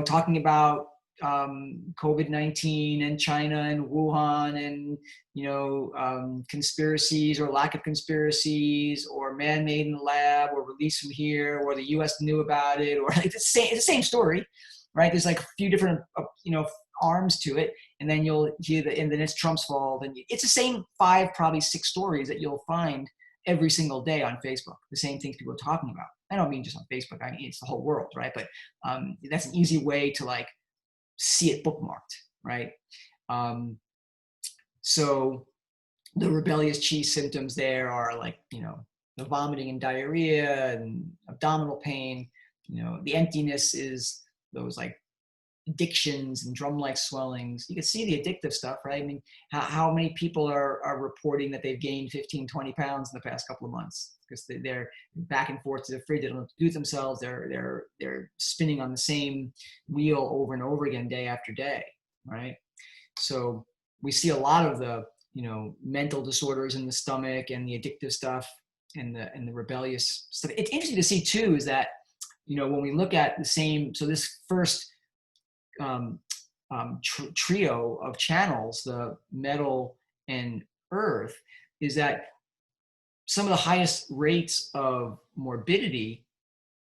talking about COVID-19 and China and Wuhan and, conspiracies or lack of conspiracies or man-made in the lab or released from here or the U.S. knew about it, or it's the same story, right? There's like a few different, arms to it, and then you'll hear and then it's Trump's fault, and it's the same 5, probably 6 stories that you'll find every single day on Facebook. The same things people are talking about. I don't mean just on Facebook. I mean it's the whole world, right? But that's an easy way to like see it bookmarked, right? So the rebellious chi symptoms there are like, the vomiting and diarrhea and abdominal pain. The emptiness is those like addictions and drum-like swellings. You can see the addictive stuff, right? I mean, how many people are reporting that they've gained 15, 20 pounds in the past couple of months because they're back and forth to the fridge. They don't do it themselves. They're spinning on the same wheel over and over again, day after day, right? So we see a lot of the, mental disorders in the stomach and the addictive stuff and the rebellious stuff. It's interesting to see too, is that, when we look at the same, so this first trio of channels, the metal and earth, is that some of the highest rates of morbidity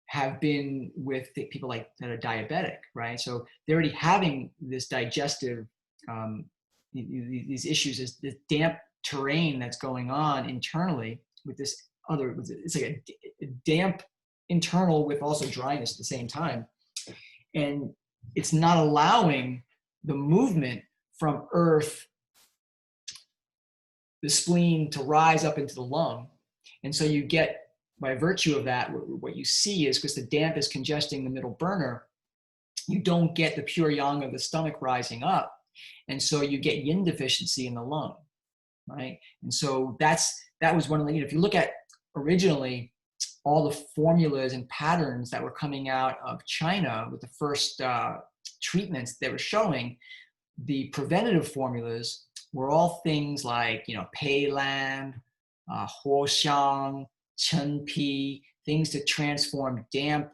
have been with people like that are diabetic, right? So they're already having this digestive, these issues, this damp terrain that's going on internally with this other, it's like a damp internal with also dryness at the same time. And it's not allowing the movement from earth, the spleen, to rise up into the lung. And so you get, by virtue of that, what you see is, because the damp is congesting the middle burner, you don't get the pure yang of the stomach rising up. And so you get yin deficiency in the lung, right? And so that was one of the, if you look at originally, all the formulas and patterns that were coming out of China with the first treatments they were showing, the preventative formulas were all things like, Pei Lan, Huo Xiang, Chen Pi, things to transform damp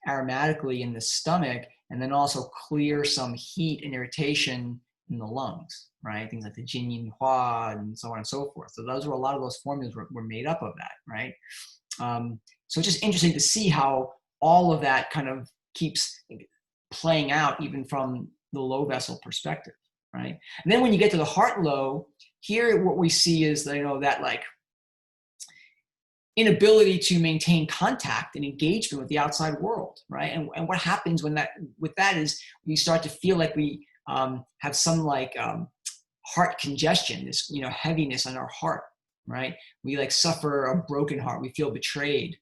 aromatically in the stomach and then also clear some heat and irritation in the lungs, right? Things like the Jin Yin Hua and so on and so forth. So those were, a lot of those formulas were made up of that, right? So it's just interesting to see how all of that kind of keeps playing out even from the low vessel perspective, right? And then when you get to the heart low, here what we see is, that like inability to maintain contact and engagement with the outside world, right? And what happens with that is we start to feel like we have some like heart congestion, this heaviness on our heart, right? We like suffer a broken heart. We feel betrayed,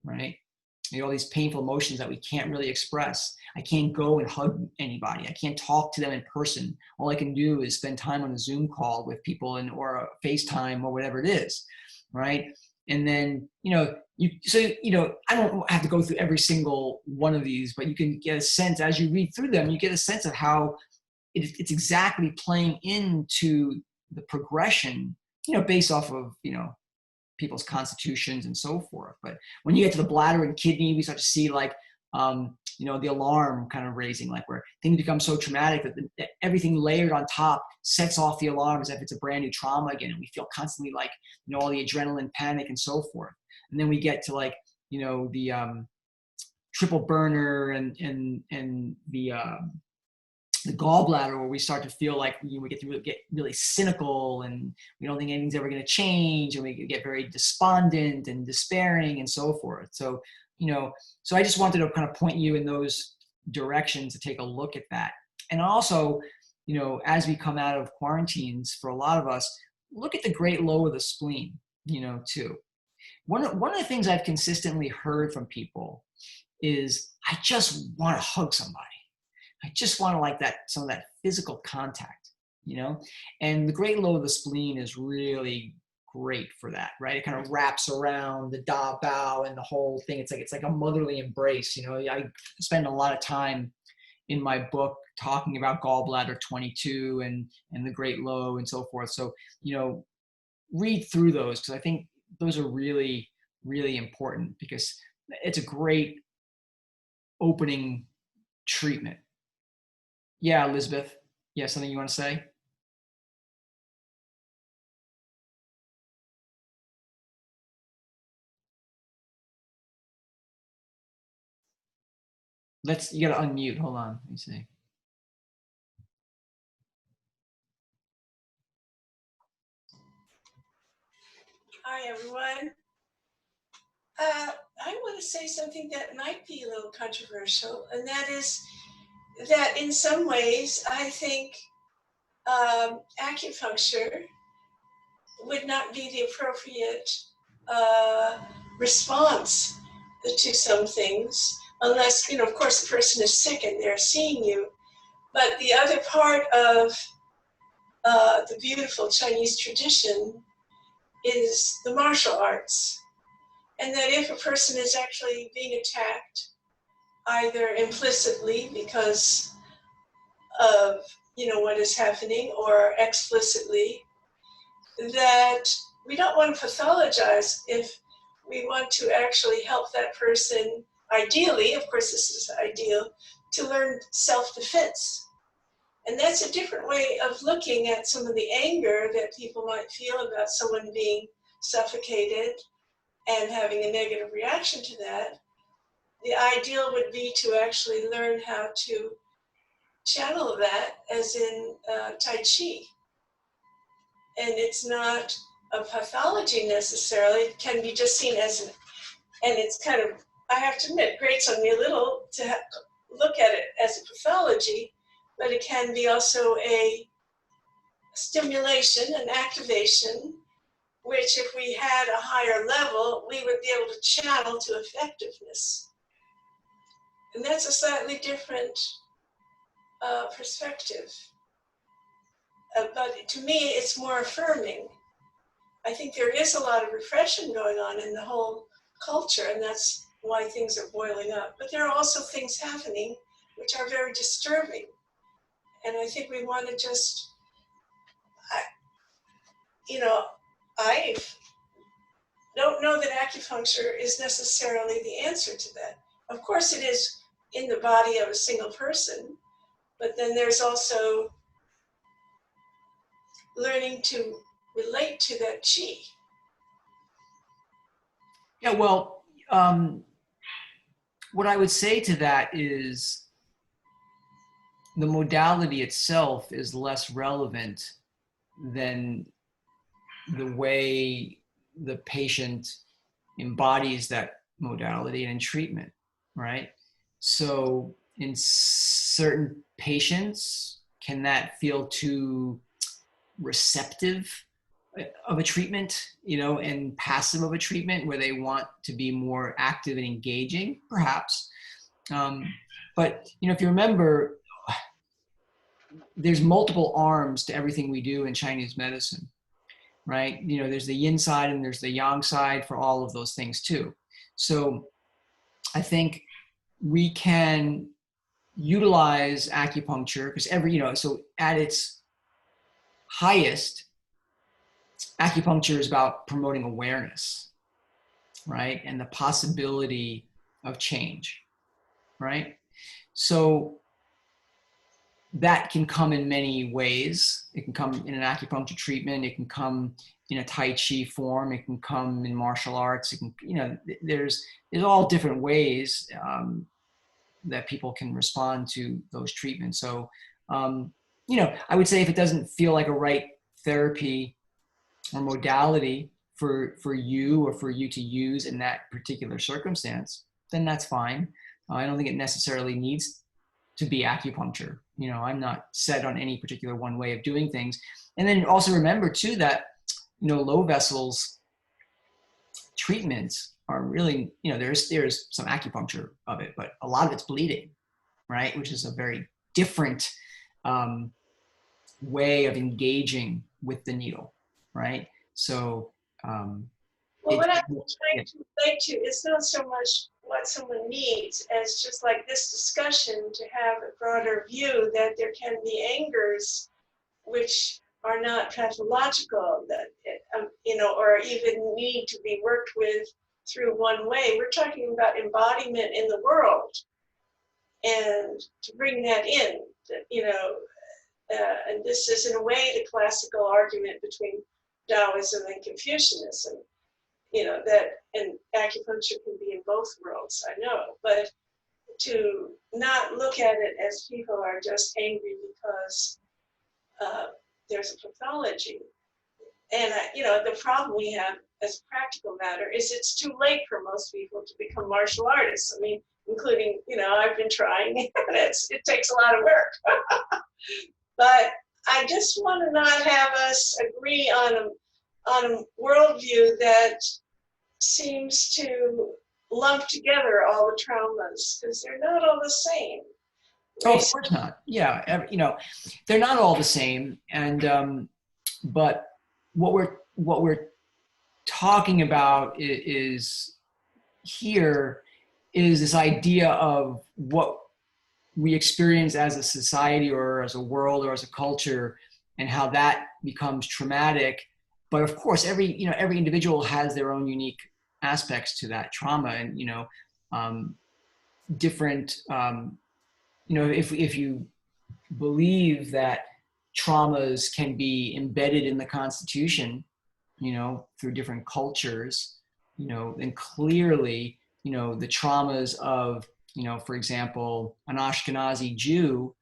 right? All these painful emotions that we can't really express. I can't go and hug anybody. I can't talk to them in person. All I can do is spend time on a Zoom call with people or a FaceTime or whatever it is, right? And then, I don't have to go through every single one of these, but you can get a sense as you read through them, you get a sense of how it's exactly playing into the progression, based off of, people's constitutions and so forth. But when you get to the bladder and kidney, we start to see like the alarm kind of raising, like where things become so traumatic that everything layered on top sets off the alarm as if it's a brand new trauma again. And we feel constantly like, all the adrenaline, panic, and so forth. And then we get to like, the triple burner and the gallbladder, where we start to feel like we get really cynical, and we don't think anything's ever going to change, and we get very despondent and despairing and so forth. So, so I just wanted to kind of point you in those directions to take a look at that. And also, as we come out of quarantines, for a lot of us, look at the great low of the spleen, too. One of the things I've consistently heard from people is, I just want to hug somebody. I just want to like some of that physical contact, and the great low of the spleen is really great for that, right? It kind of wraps around the Da Bao and the whole thing. It's like a motherly embrace. I spend a lot of time in my book talking about gallbladder 22 and the great low and so forth. So, read through those, because I think those are really, really important, because it's a great opening treatment. Yeah, Elizabeth. Yeah, something you want to say? You gotta unmute. Hold on. Let me see. Hi, everyone. I want to say something that might be a little controversial, and that is that in some ways, I think acupuncture would not be the appropriate response to some things, unless, of course, the person is sick and they're seeing you. But the other part of the beautiful Chinese tradition is the martial arts. And that if a person is actually being attacked, either implicitly because of what is happening, or explicitly, that we don't want to pathologize. If we want to actually help that person, ideally, of course this is ideal, to learn self-defense. And that's a different way of looking at some of the anger that people might feel about someone being suffocated and having a negative reaction to that. The ideal would be to actually learn how to channel that, as in Tai Chi. And it's not a pathology necessarily. It can be just seen as and it's kind of, I have to admit, grates on me a little to look at it as a pathology, but it can be also a stimulation, an activation, which if we had a higher level, we would be able to channel to effectiveness. And that's a slightly different perspective. But to me, it's more affirming. I think there is a lot of repression going on in the whole culture, and that's why things are boiling up. But there are also things happening which are very disturbing. And I think we want to just, I don't know that acupuncture is necessarily the answer to that. Of course, it is in the body of a single person, but then there's also learning to relate to that chi. Yeah, well, what I would say to that is the modality itself is less relevant than the way the patient embodies that modality and in treatment, right? So in certain patients, can that feel too receptive of a treatment, and passive of a treatment, where they want to be more active and engaging, perhaps. But, if you remember, there's multiple arms to everything we do in Chinese medicine, right? There's the yin side and there's the yang side for all of those things too. So I think we can utilize acupuncture because so at its highest, acupuncture is about promoting awareness, right? And the possibility of change, right? So that can come in many ways. It can come in an acupuncture treatment. It can come in a Tai Chi form. It can come in martial arts. It can, there's all different ways that people can respond to those treatments. So, I would say if it doesn't feel like a right therapy or modality for you or for you to use in that particular circumstance, then that's fine. I don't think it necessarily needs to be acupuncture. I'm not set on any particular one way of doing things. And then also remember too that, low vessels treatments are really, there's some acupuncture of it, but a lot of it's bleeding, right? Which is a very different way of engaging with the needle, right? So, well, what I'm trying to relate to is not so much what someone needs as just like this discussion to have a broader view that there can be angers which are not pathological, that or even need to be worked with through one way. We're talking about embodiment in the world, and to bring that in, and this is in a way the classical argument between Taoism and Confucianism. That, and acupuncture can be in both worlds, I know, but to not look at it as people are just angry because there's a pathology. And, the problem we have as a practical matter is it's too late for most people to become martial artists. I mean, including, I've been trying, and it takes a lot of work. But I just want to not have us agree on a worldview that seems to lump together all the traumas, because they're not all the same. Oh, of course not. Yeah, they're not all the same, and but what we're talking about is this idea of what we experience as a society or as a world or as a culture, and how that becomes traumatic. But of course, every individual has their own unique aspects to that trauma, and different. If you believe that traumas can be embedded in the Constitution, through different cultures, then clearly, the traumas of, for example, an Ashkenazi Jew,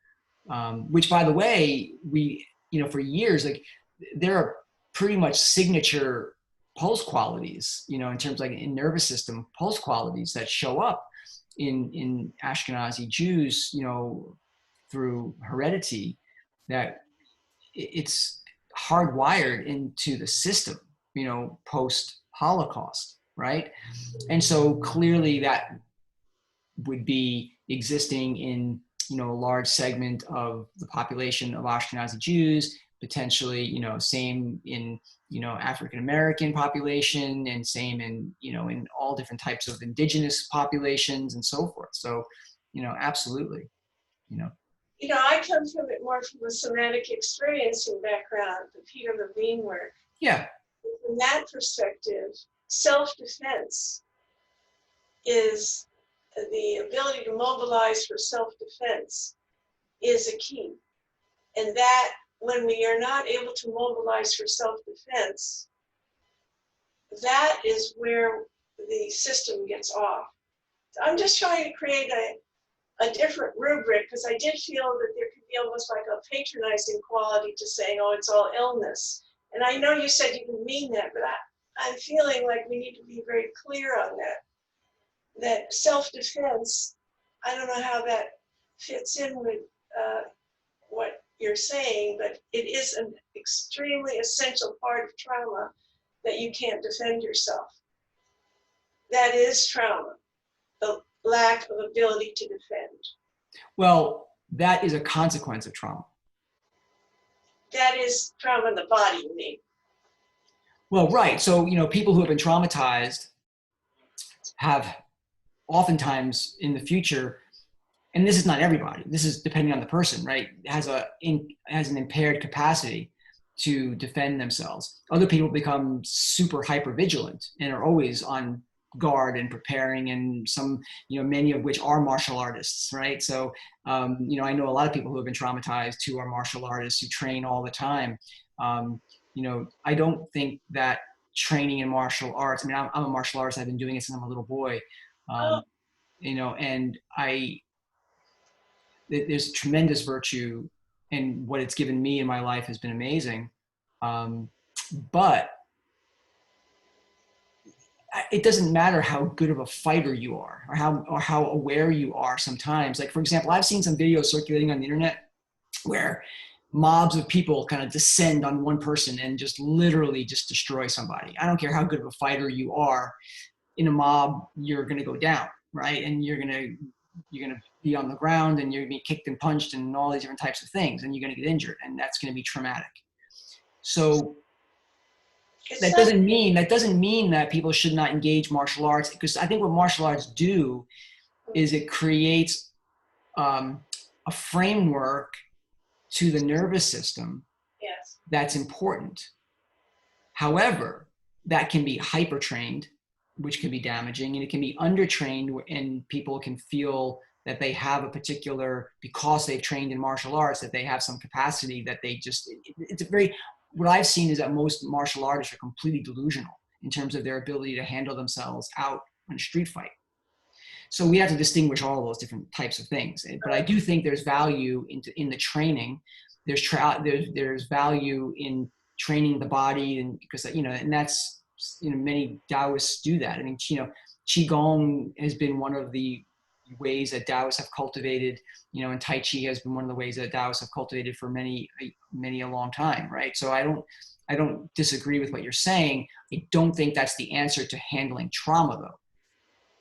which, by the way, we, for years, like, there are pretty much signature pulse qualities, in terms like in nervous system pulse qualities that show up in Ashkenazi Jews, through heredity, that it's hardwired into the system, post-Holocaust, right? And so clearly that would be existing in, a large segment of the population of Ashkenazi Jews, potentially, same in, African-American population, and same in, in all different types of indigenous populations and so forth. So, absolutely, I come from it more from a somatic experiencing background, the Peter Levine work. Yeah. From that perspective, self-defense is the ability to mobilize for self-defense is a key. And that when we are not able to mobilize for self-defense, that is where the system gets off. I'm just trying to create a different rubric, because I did feel that there could be almost like a patronizing quality to saying, oh, it's all illness. And I know you said you didn't mean that, but I'm feeling like we need to be very clear on that self-defense, I don't know how that fits in with what you're saying, but it is an extremely essential part of trauma, that you can't defend yourself. That is trauma, the lack of ability to defend. Well, that is a consequence of trauma. That is trauma in the body, you mean? Well, right. So, people who have been traumatized have oftentimes in the future, and this is not everybody, this is depending on the person, right, has an impaired capacity to defend themselves. Other people become super hyper vigilant and are always on guard and preparing, and some, many of which are martial artists, right? So, I know a lot of people who have been traumatized who are martial artists who train all the time. I don't think that training in martial arts, I mean, I'm a martial artist. I've been doing it since I'm a little boy, and there's tremendous virtue, and what it's given me in my life has been amazing. But it doesn't matter how good of a fighter you are, or how aware you are sometimes. Like, for example, I've seen some videos circulating on the internet where mobs of people kind of descend on one person and just literally just destroy somebody. I don't care how good of a fighter you are, in a mob, you're going to go down, right? And you're going to be on the ground, and you're going to be kicked and punched and all these different types of things, and you're going to get injured, and that's going to be traumatic. So that doesn't mean that people should not engage martial arts, because I think what martial arts do is it creates a framework to the nervous system that's important. However, that can be hyper-trained, which can be damaging, and it can be under-trained, and people can feel that they have a particular, because they've trained in martial arts, that they have some capacity that they just, what I've seen is that most martial artists are completely delusional in terms of their ability to handle themselves out in a street fight. So we have to distinguish all of those different types of things. But I do think there's value in the training. There's value in training the body, and because, and that's, many Taoists do that. I mean, Qigong has been one of the ways that Taoists have cultivated, and Tai Chi has been one of the ways that Taoists have cultivated for many a long time, right? So I don't disagree with what you're saying. I don't think that's the answer to handling trauma, though,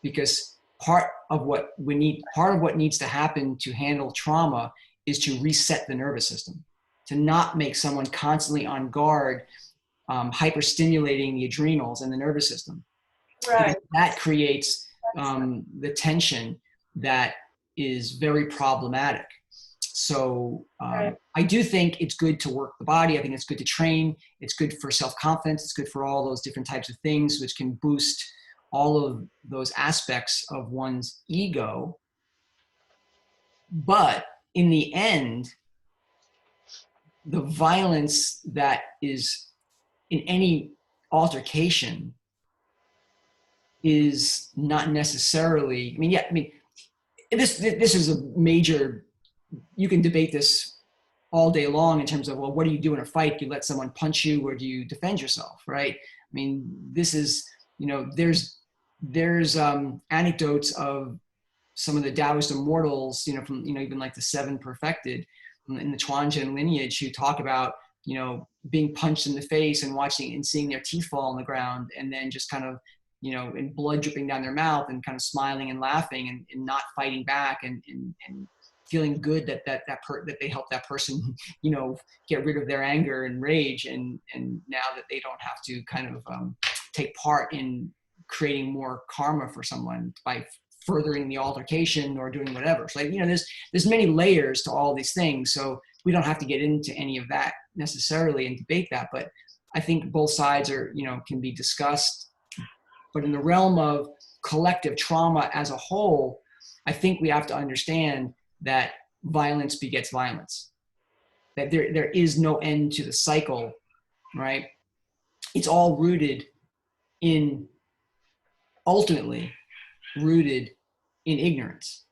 because part of what needs to happen to handle trauma is to reset the nervous system, to not make someone constantly on guard, hyperstimulating the adrenals and the nervous system. Right. That creates the tension that is very problematic. So I do think it's good to work the body. I think it's good to train. It's good for self-confidence. It's good for all those different types of things, which can boost all of those aspects of one's ego. But in the end, the violence that is in any altercation is not necessarily, this is a major, you can debate this all day long in terms of, well, what do you do in a fight? Do you let someone punch you, or do you defend yourself, right? I mean, this is, there's anecdotes of some of the Taoist immortals, from, even like the Seven Perfected in the Chuanzhen lineage, who talk about, being punched in the face and watching and seeing their teeth fall on the ground, and then just kind of, and blood dripping down their mouth, and kind of smiling and laughing, and not fighting back, and feeling good that they helped that person, get rid of their anger and rage, and now that they don't have to kind of take part in creating more karma for someone by furthering the altercation or doing whatever. So, there's many layers to all these things. So we don't have to get into any of that necessarily and debate that, but I think both sides are, can be discussed. But in the realm of collective trauma as a whole, I think we have to understand that violence begets violence, that there is no end to the cycle, right? It's all ultimately rooted in ignorance,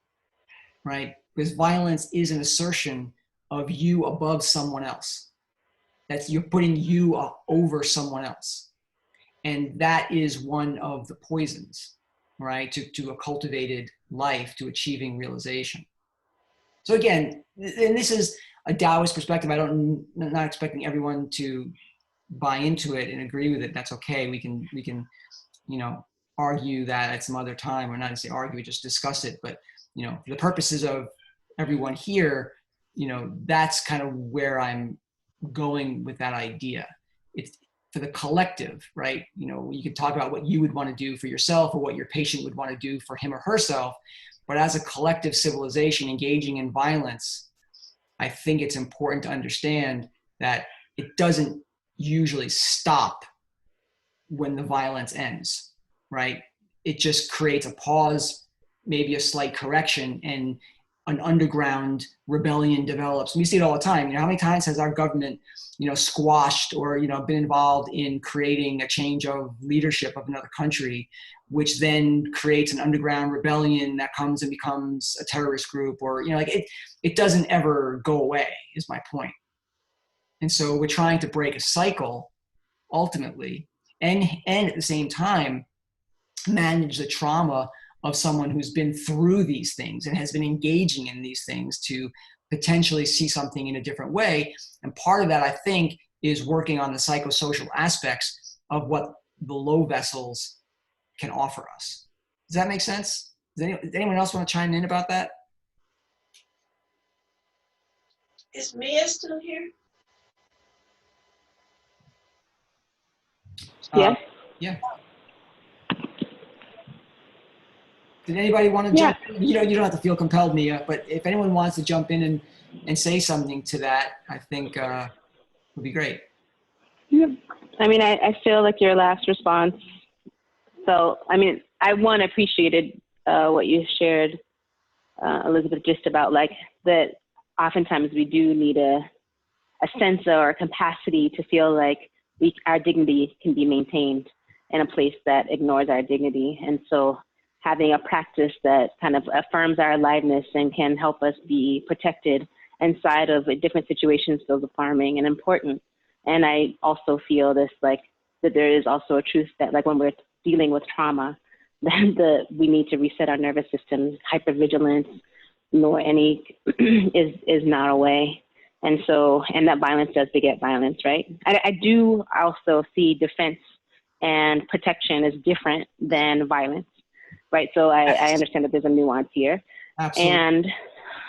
right? Because violence is an assertion of you above someone else. That's, you're putting you over someone else. And that is one of the poisons, right? To a cultivated life, to achieving realization. So again, and this is a Taoist perspective. I'm not expecting everyone to buy into it and agree with it. That's okay. We can, argue that at some other time, or not to say argue, just discuss it. But, for the purposes of everyone here, that's kind of where I'm going with that idea. It's for the collective, right? You can talk about what you would want to do for yourself, or what your patient would want to do for him or herself. But as a collective civilization engaging in violence, I think it's important to understand that it doesn't usually stop when the violence ends, right? it just creates a pause, maybe a slight correction, and an underground rebellion develops. And we see it all the time. How many times has our government, squashed or, been involved in creating a change of leadership of another country, which then creates an underground rebellion that comes and becomes a terrorist group, or, it doesn't ever go away, is my point. And so we're trying to break a cycle ultimately, and at the same time, manage the trauma of someone who's been through these things and has been engaging in these things to potentially see something in a different way. And part of that, I think, is working on the psychosocial aspects of what the low vessels can offer us. Does that make sense? Does anyone else want to chime in about that? Is Mia still here? Yes. Yeah. Did anybody want to jump in? You don't have to feel compelled, Mia, but if anyone wants to jump in and say something to that, I think would be great. Yeah. I feel like your last response. So, I appreciated what you shared, Elizabeth, just about that oftentimes we do need a sense or a capacity to feel like our dignity can be maintained in a place that ignores our dignity. And so having a practice that kind of affirms our aliveness and can help us be protected inside of different situations feels alarming and important. And I also feel this, that there is also a truth that when we're dealing with trauma, that we need to reset our nervous systems. Hypervigilance nor any is not a way. And that violence does beget violence, right? I do also see defense and protection as different than violence. Right, so I understand that there's a nuance here. Absolutely.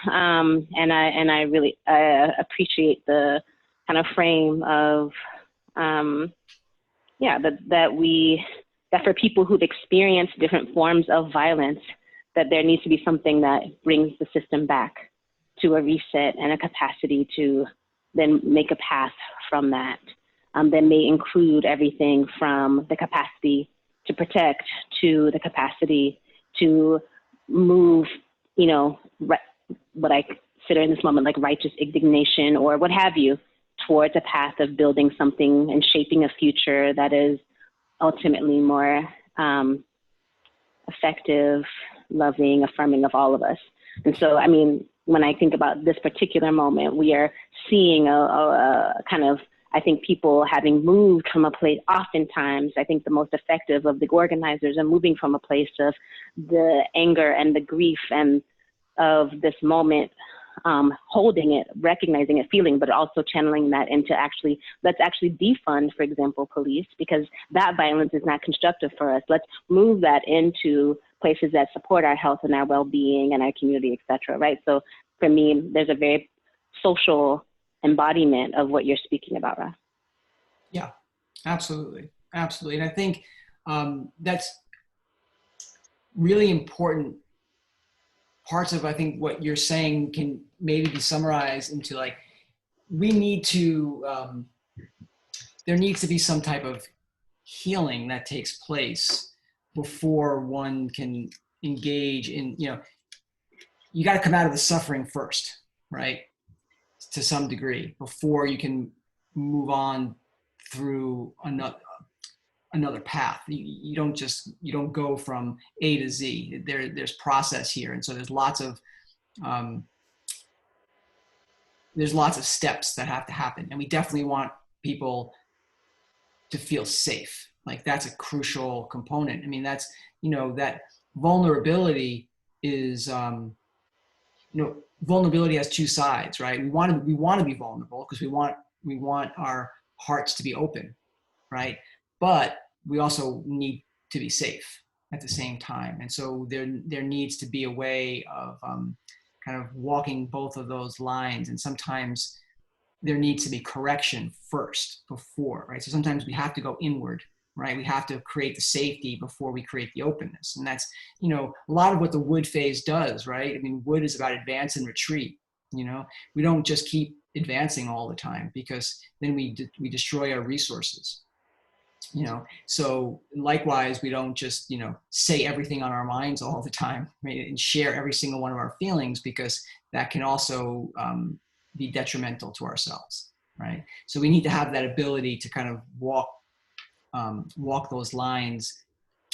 And I really appreciate the kind of frame of that for people who've experienced different forms of violence, that there needs to be something that brings the system back to a reset and a capacity to then make a path from that. That may include everything from the capacity to protect to the capacity to move, what I consider in this moment like righteous indignation or what have you, towards a path of building something and shaping a future that is ultimately more effective, loving, affirming of all of us. And so, when I think about this particular moment, we are seeing a kind of, I think, people having moved from a place, oftentimes, I think the most effective of the organizers are moving from a place of the anger and the grief and of this moment, holding it, recognizing it, feeling, but also channeling that into let's actually defund, for example, police, because that violence is not constructive for us. Let's move that into places that support our health and our well-being and our community, et cetera, right? So for me, there's a very social embodiment of what you're speaking about, Ra. Yeah, absolutely. Absolutely. And I think that's really important. Parts of, I think, what you're saying can maybe be summarized into we need to, there needs to be some type of healing that takes place before one can engage in, you got to come out of the suffering first, right? To some degree, before you can move on through another path. You don't go from A to Z. There's process here, and so there's lots of steps that have to happen, and we definitely want people to feel safe. That's a crucial component. That's that vulnerability is vulnerability has two sides, right? We want to be vulnerable because we want our hearts to be open, right? But we also need to be safe at the same time. And so there needs to be a way of kind of walking both of those lines. And sometimes there needs to be correction first before, right? So sometimes we have to go inward, right? We have to create the safety before we create the openness. And that's, a lot of what the wood phase does, right? Wood is about advance and retreat. We don't just keep advancing all the time because then we destroy our resources. So likewise, we don't just, say everything on our minds all the time, right? And share every single one of our feelings, because that can also be detrimental to ourselves, right? So we need to have that ability to kind of walk those lines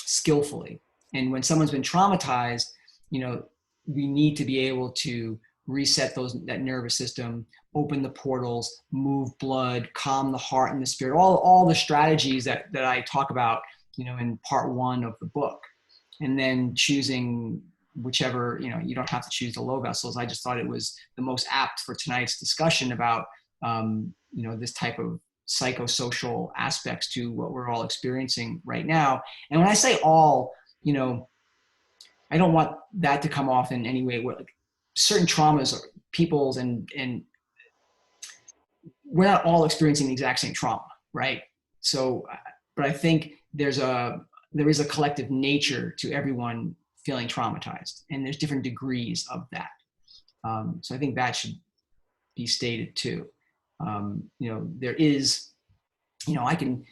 skillfully. And when someone's been traumatized, we need to be able to reset that nervous system, open the portals, move blood, calm the heart and the spirit, all the strategies that I talk about, in part 1 of the book. And then choosing whichever, you don't have to choose the low vessels. I just thought it was the most apt for tonight's discussion about, this type of psychosocial aspects to what we're all experiencing right now. And when I say all, I don't want that to come off in any way where, like, certain traumas or people's and we're not all experiencing the exact same trauma, right? So, but I think there is a collective nature to everyone feeling traumatized, and there's different degrees of that. So I think that should be stated too. There is, I can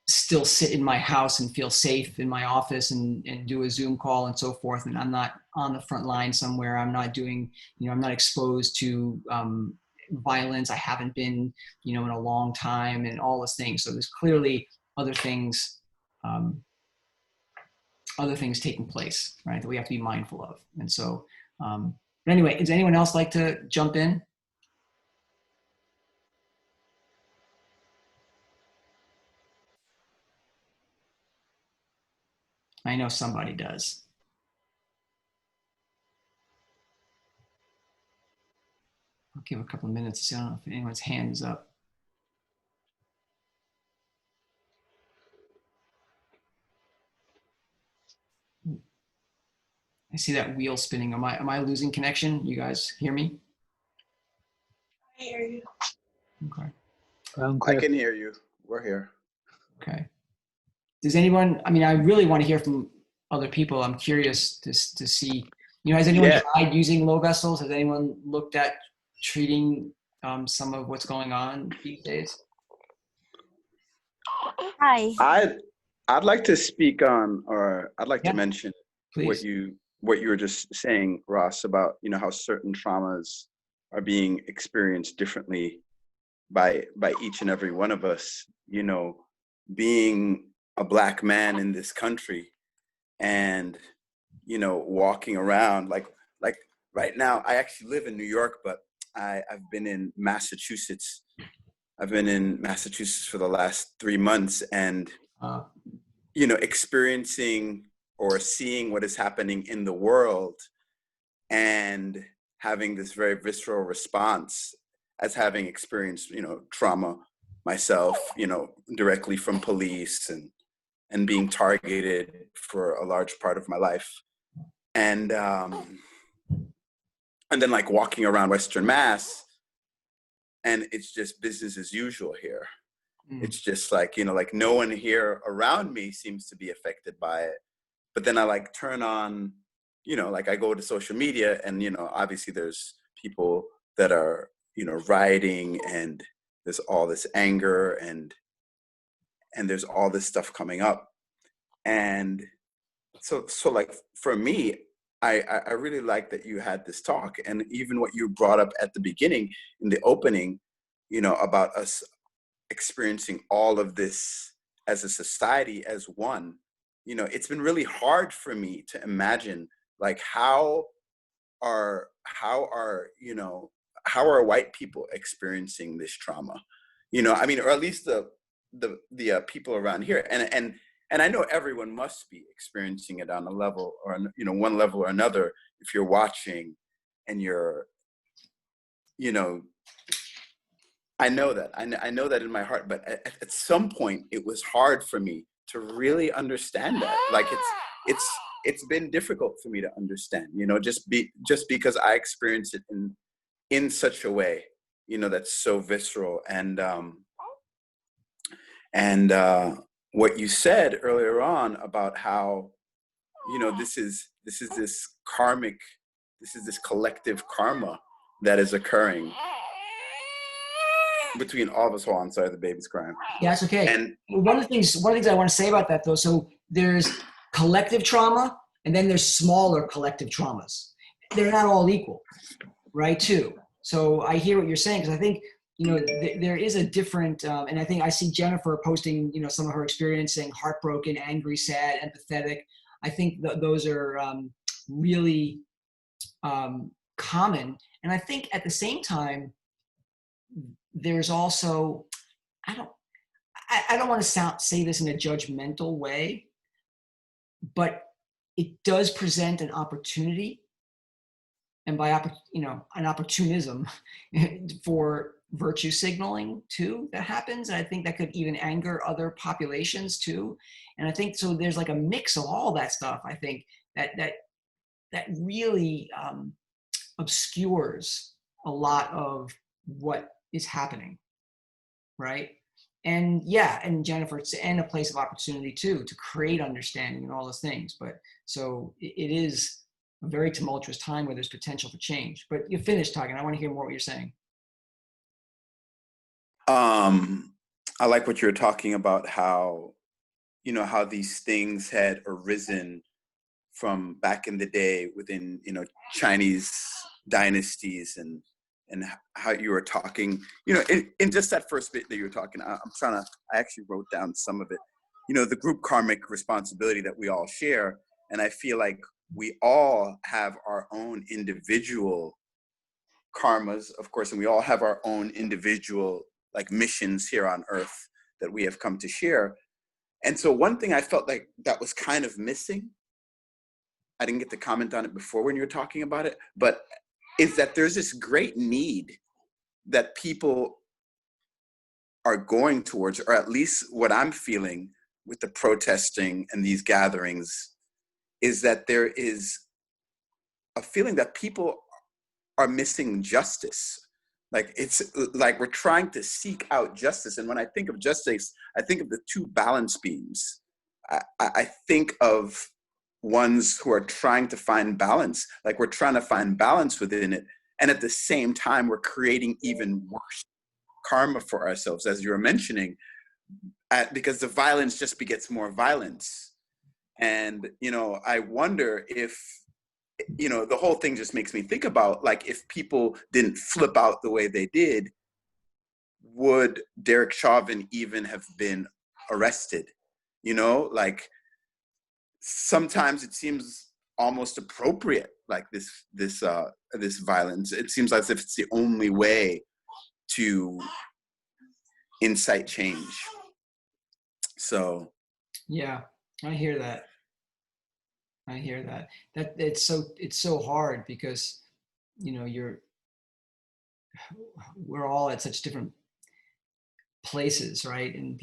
still sit in my house and feel safe in my office and do a Zoom call and so forth. And I'm not on the front line somewhere. I'm not doing, I'm not exposed to violence. I haven't been, in a long time, and all those things. So there's clearly other things taking place, right, that we have to be mindful of. And so, but anyway, does anyone else like to jump in? I know somebody does. I'll give a couple of minutes to see. I don't know if anyone's hand is up. I see that wheel spinning. Am I losing connection? You guys hear me? I hear you. Okay. I can hear you. We're here. Okay. Does anyone, I really want to hear from other people. I'm curious to see, has anyone tried using low vessels? Has anyone looked at treating some of what's going on these days? Hi. I'd like to speak on, or I'd like to mention Please. what you were just saying, Ross, about, how certain traumas are being experienced differently by each and every one of us. Being a Black man in this country, and walking around like right now. I actually live in New York, but I've been in Massachusetts. I've been in Massachusetts for the last 3 months, and experiencing or seeing what is happening in the world, and having this very visceral response as having experienced trauma myself, directly from police and being targeted for a large part of my life. And then like walking around Western Mass, and it's just business as usual here. It's just like, like no one here around me seems to be affected by it. But then I like turn on, like I go to social media, and, obviously there's people that are, rioting, and there's all this anger, and there's all this stuff coming up. And so like for me, I really like that you had this talk, and even what you brought up at the beginning in the opening, about us experiencing all of this as a society, as one. It's been really hard for me to imagine, like, how are white people experiencing this trauma? Or at least the people around here, and I know everyone must be experiencing it on a level or one level or another. If you're watching and you're, I know that. I know that in my heart. But at some point, it was hard for me to really understand that. Like it's been difficult for me to understand. Just because I experienced it in such a way, that's so visceral. And what you said earlier on about how, this is this collective karma that is occurring. between all of us. Hold on, sorry, the baby's crying. Yeah, that's okay. And One of the things I want to say about that though, so there's collective trauma and then there's smaller collective traumas. They're not all equal, right, too. So I hear what you're saying, because I think, there is a different, and I think I see Jennifer posting, some of her experience, saying heartbroken, angry, sad, empathetic. I think those are really common. And I think at the same time, there's also, I don't want to say this in a judgmental way, but it does present an opportunity, and by an opportunism for virtue signaling too that happens. And I think that could even anger other populations too. And I think so there's like a mix of all that stuff. I think that really obscures a lot of what is happening, right? And yeah, and Jennifer, it's and a place of opportunity too, to create understanding and all those things. But so it is a very tumultuous time where there's potential for change. But you finished talking. I want to hear more what you're saying. I like what you're talking about, how, how these things had arisen from back in the day within, Chinese dynasties, and how you were talking, in just that first bit that you were talking, I actually wrote down some of it, the group karmic responsibility that we all share. And I feel like we all have our own individual karmas, of course, and we all have our own individual like missions here on earth that we have come to share. And so one thing I felt like that was kind of missing, I didn't get to comment on it before when you were talking about it, but is that there's this great need that people are going towards, or at least what I'm feeling with the protesting and these gatherings, is that there is a feeling that people are missing justice. Like it's like we're trying to seek out justice. And when I think of justice, I think of the two balance beams. I think of ones who are trying to find balance, like we're trying to find balance within it. And at the same time, we're creating even worse karma for ourselves, as you were mentioning, because the violence just begets more violence. And, I wonder if, the whole thing just makes me think about, like, if people didn't flip out the way they did, would Derek Chauvin even have been arrested? Like, sometimes it seems almost appropriate, like this violence. It seems as if it's the only way to incite change. So yeah, I hear that. That it's so hard, because we're all at such different places, right? And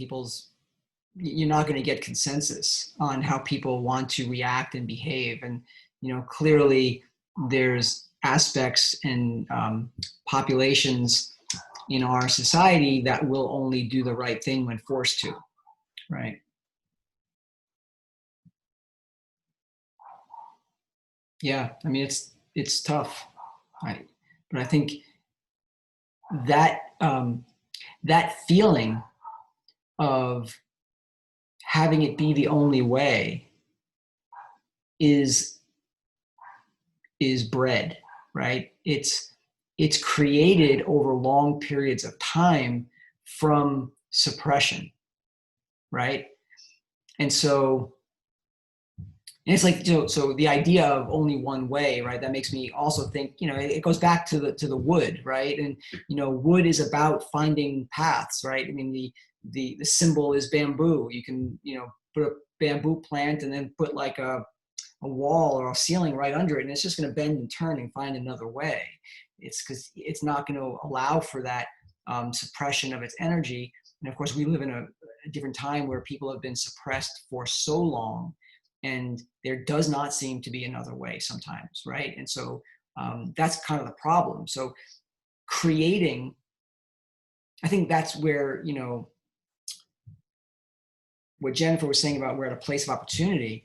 you're not going to get consensus on how people want to react and behave. And clearly there's aspects and populations in our society that will only do the right thing when forced to, right? Yeah, I mean, it's tough, right? But I think that that feeling of having it be the only way is bred, right? It's created over long periods of time from suppression, right? And so, and it's like, so the idea of only one way, right? That makes me also think, it goes back to the wood, right? And, wood is about finding paths, right? I mean, the symbol is bamboo. You can, put a bamboo plant and then put like a wall or a ceiling right under it, and it's just going to bend and turn and find another way. It's because it's not going to allow for that suppression of its energy. And of course, we live in a different time where people have been suppressed for so long, and there does not seem to be another way sometimes, right? And so that's kind of the problem. So creating, I think that's where, what Jennifer was saying about we're at a place of opportunity.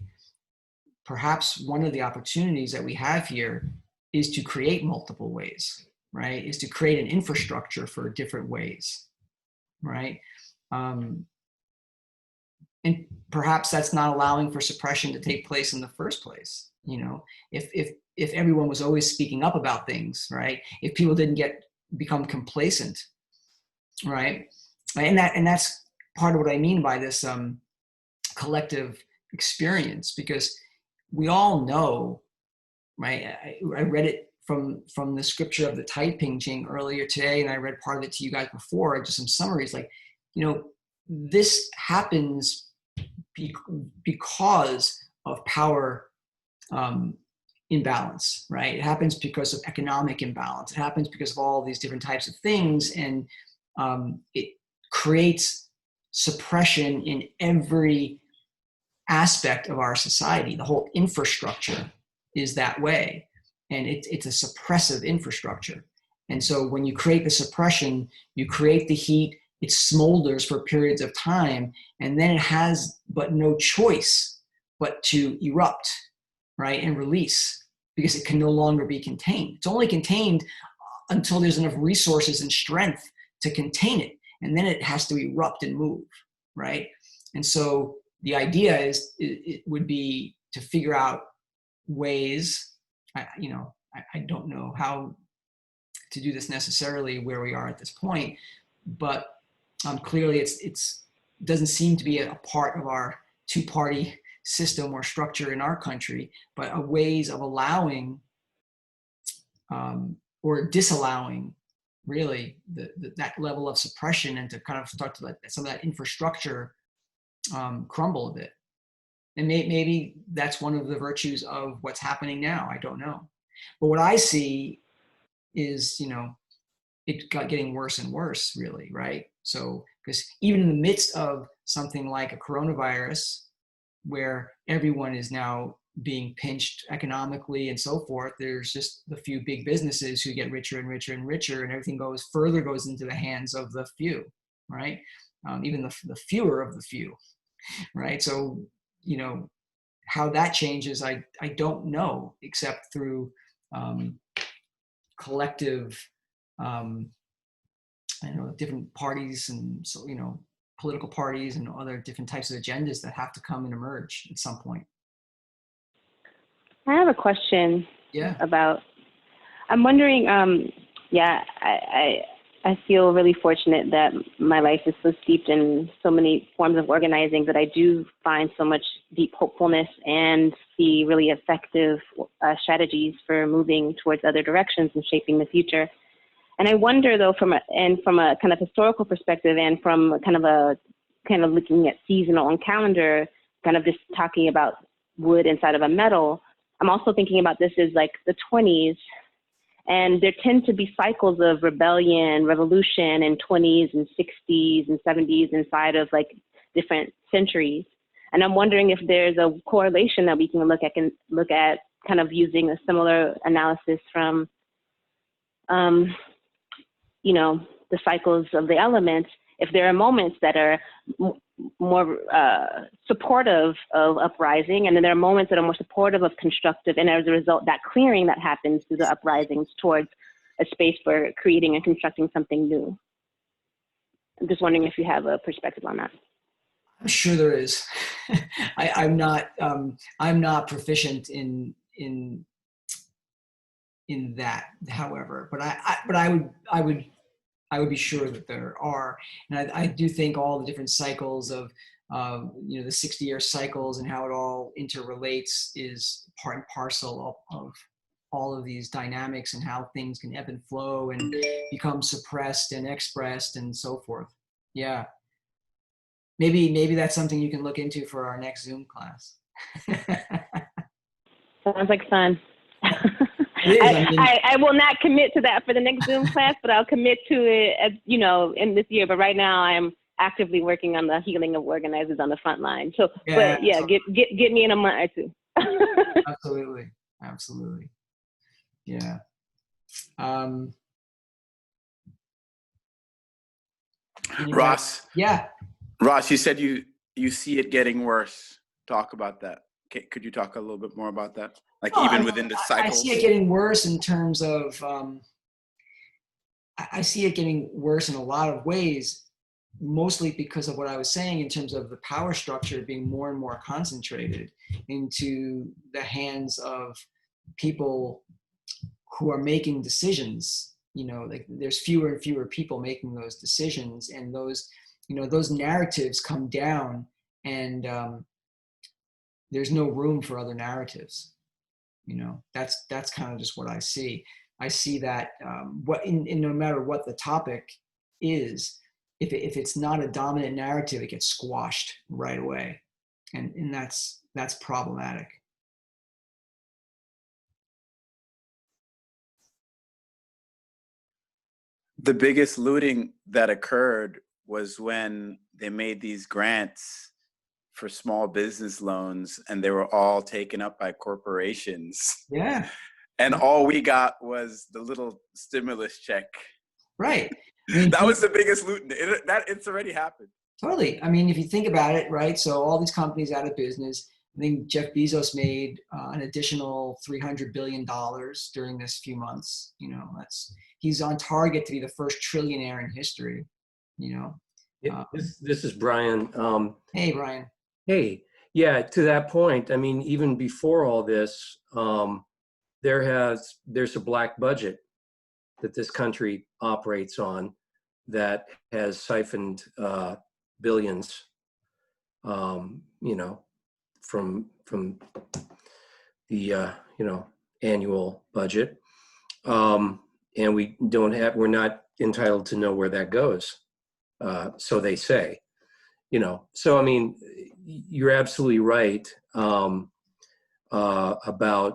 Perhaps one of the opportunities that we have here is to create multiple ways, right? Is to create an infrastructure for different ways, right? And perhaps that's not allowing for suppression to take place in the first place. You know, if everyone was always speaking up about things, right? If people didn't become complacent, right? And that's part of what I mean by this collective experience, because we all know, right? I read it from the scripture of the Taiping Jing earlier today, and I read part of it to you guys before, just some summaries. Like, you know, this happens because of power imbalance, right? It happens because of economic imbalance. It happens because of all these different types of things, and it creates suppression in every aspect of our society. The whole infrastructure is that way, and it's a suppressive infrastructure. And so when you create the suppression, you create the heat, it smolders for periods of time, and then it has but no choice but to erupt, right, and release, because it can no longer be contained. It's only contained until there's enough resources and strength to contain it, and then it has to erupt and move, right? And so the idea is, it would be to figure out ways, I don't know how to do this necessarily where we are at this point, but clearly it doesn't seem to be a part of our two-party system or structure in our country, but a ways of allowing or disallowing really that level of suppression, and to kind of start to let some of that infrastructure crumble a bit. And maybe that's one of the virtues of what's happening now. I don't know. But what I see is, you know, it got getting worse and worse, really, right? So, because even in the midst of something like a coronavirus, where everyone is now being pinched economically and so forth, there's just the few big businesses who get richer and richer and richer, and everything goes into the hands of the few, right? Even the fewer of the few, right? So, you know, how that changes, I don't know, except through collective, different parties, and so, you know, political parties and other different types of agendas that have to come and emerge at some point. I have a question. Yeah. I'm wondering, I feel really fortunate that my life is so steeped in so many forms of organizing that I do find so much deep hopefulness and see really effective strategies for moving towards other directions and shaping the future. And I wonder, though, from a kind of historical perspective, and from kind of looking at seasonal and calendar, kind of just talking about wood inside of a metal, I'm also thinking about this as like the 20s. And there tend to be cycles of rebellion, revolution in 20s and 60s and 70s inside of like different centuries. And I'm wondering if there's a correlation that we can look at kind of using a similar analysis from, the cycles of the elements, if there are moments that are more supportive of uprising, and then there are moments that are more supportive of constructive, and as a result, that clearing that happens through the uprisings towards a space for creating and constructing something new. I'm just wondering if you have a perspective on that. I'm sure there is. I'm not proficient in that, however, but I would be sure that there are. And I do think all the different cycles of, the 60-year cycles and how it all interrelates is part and parcel of all of these dynamics, and how things can ebb and flow and become suppressed and expressed and so forth. Yeah. Maybe that's something you can look into for our next Zoom class. Sounds like fun. It is, I will not commit to that for the next Zoom class, but I'll commit to it, in this year. But right now, I'm actively working on the healing of organizers on the front line. So, get me in a month or two. Absolutely. Yeah. Ross. Yeah. Ross, you said you see it getting worse. Talk about that. Could you talk a little bit more about that? Within the cycles? I see it getting worse in terms of, I see it getting worse in a lot of ways, mostly because of what I was saying in terms of the power structure being more and more concentrated into the hands of people who are making decisions. Like there's fewer and fewer people making those decisions, and those narratives come down, and there's no room for other narratives. That's kind of just what I see. I see that no matter what the topic is, if it's not a dominant narrative, it gets squashed right away, and that's problematic. The biggest looting that occurred was when they made these grants for small business loans, and they were all taken up by corporations. Yeah. And all we got was the little stimulus check. Right. I mean, that was the biggest loot. It's already happened. Totally. I mean, if you think about it, right? So all these companies out of business. I think Jeff Bezos made an additional $300 billion during this few months. He's on target to be the first trillionaire in history. This is Brian. Hey, Brian. Hey, yeah. To that point, I mean, even before all this, there's a black budget that this country operates on that has siphoned billions, from the annual budget, and we're not entitled to know where that goes. So they say, So I mean, you're absolutely right about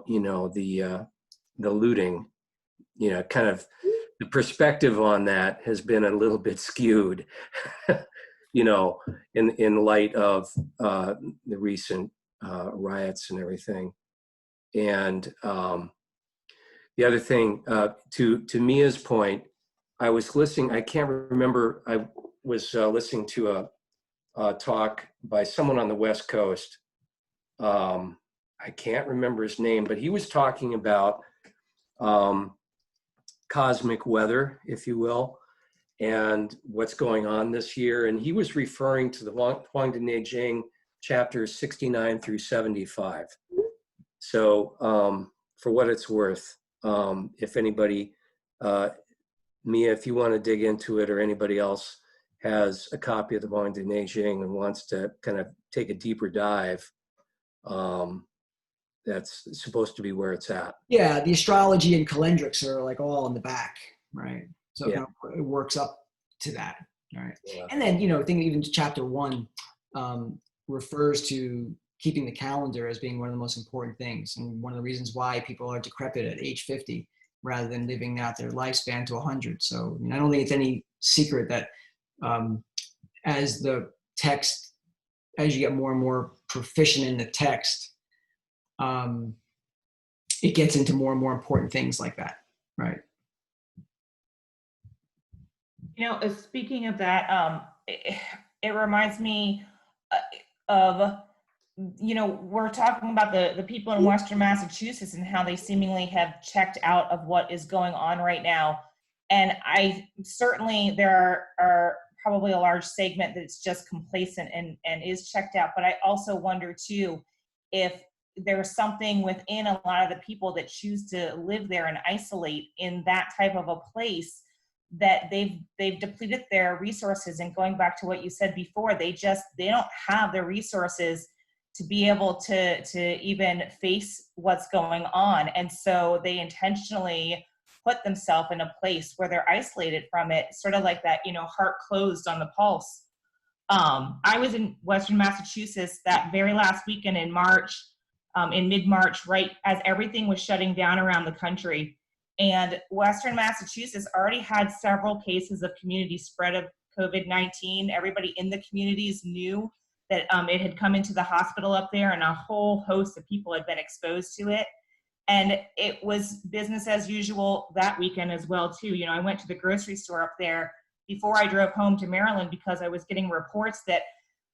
the looting. Kind of the perspective on that has been a little bit skewed, in light of the recent riots and everything. And the other thing, to Mia's point, I was listening. I can't remember. I was listening to a talk by someone on the West Coast. I can't remember his name, but he was talking about cosmic weather, if you will, and what's going on this year. And he was referring to the Huang de Neijing chapters 69 through 75. So for what it's worth, if anybody, Mia, if you want to dig into it, or anybody else has a copy of the Huang de Neijing and wants to kind of take a deeper dive, that's supposed to be where it's at. Yeah, the astrology and calendrics are like all in the back, right? So Yeah. it works up to that, right? Yeah. And then, I think even chapter 1 refers to keeping the calendar as being one of the most important things, and one of the reasons why people are decrepit at age 50 rather than living out their lifespan to 100. So I don't think it's any secret that as you get more and more proficient in the text, it gets into more and more important things like that, right? Speaking of that, it reminds me of, we're talking about the people in Western Massachusetts and how they seemingly have checked out of what is going on right now. And there are probably a large segment that's just complacent and is checked out. But I also wonder too, if there's something within a lot of the people that choose to live there and isolate in that type of a place, that they've depleted their resources. And going back to what you said before, they don't have the resources to be able to even face what's going on. And so they intentionally put themselves in a place where they're isolated from it, sort of like that, heart closed on the pulse. I was in Western Massachusetts that very last weekend in March, in mid-March, right as everything was shutting down around the country. And Western Massachusetts already had several cases of community spread of COVID-19. Everybody in the communities knew that it had come into the hospital up there, and a whole host of people had been exposed to it. And it was business as usual that weekend as well, too. I went to the grocery store up there before I drove home to Maryland because I was getting reports that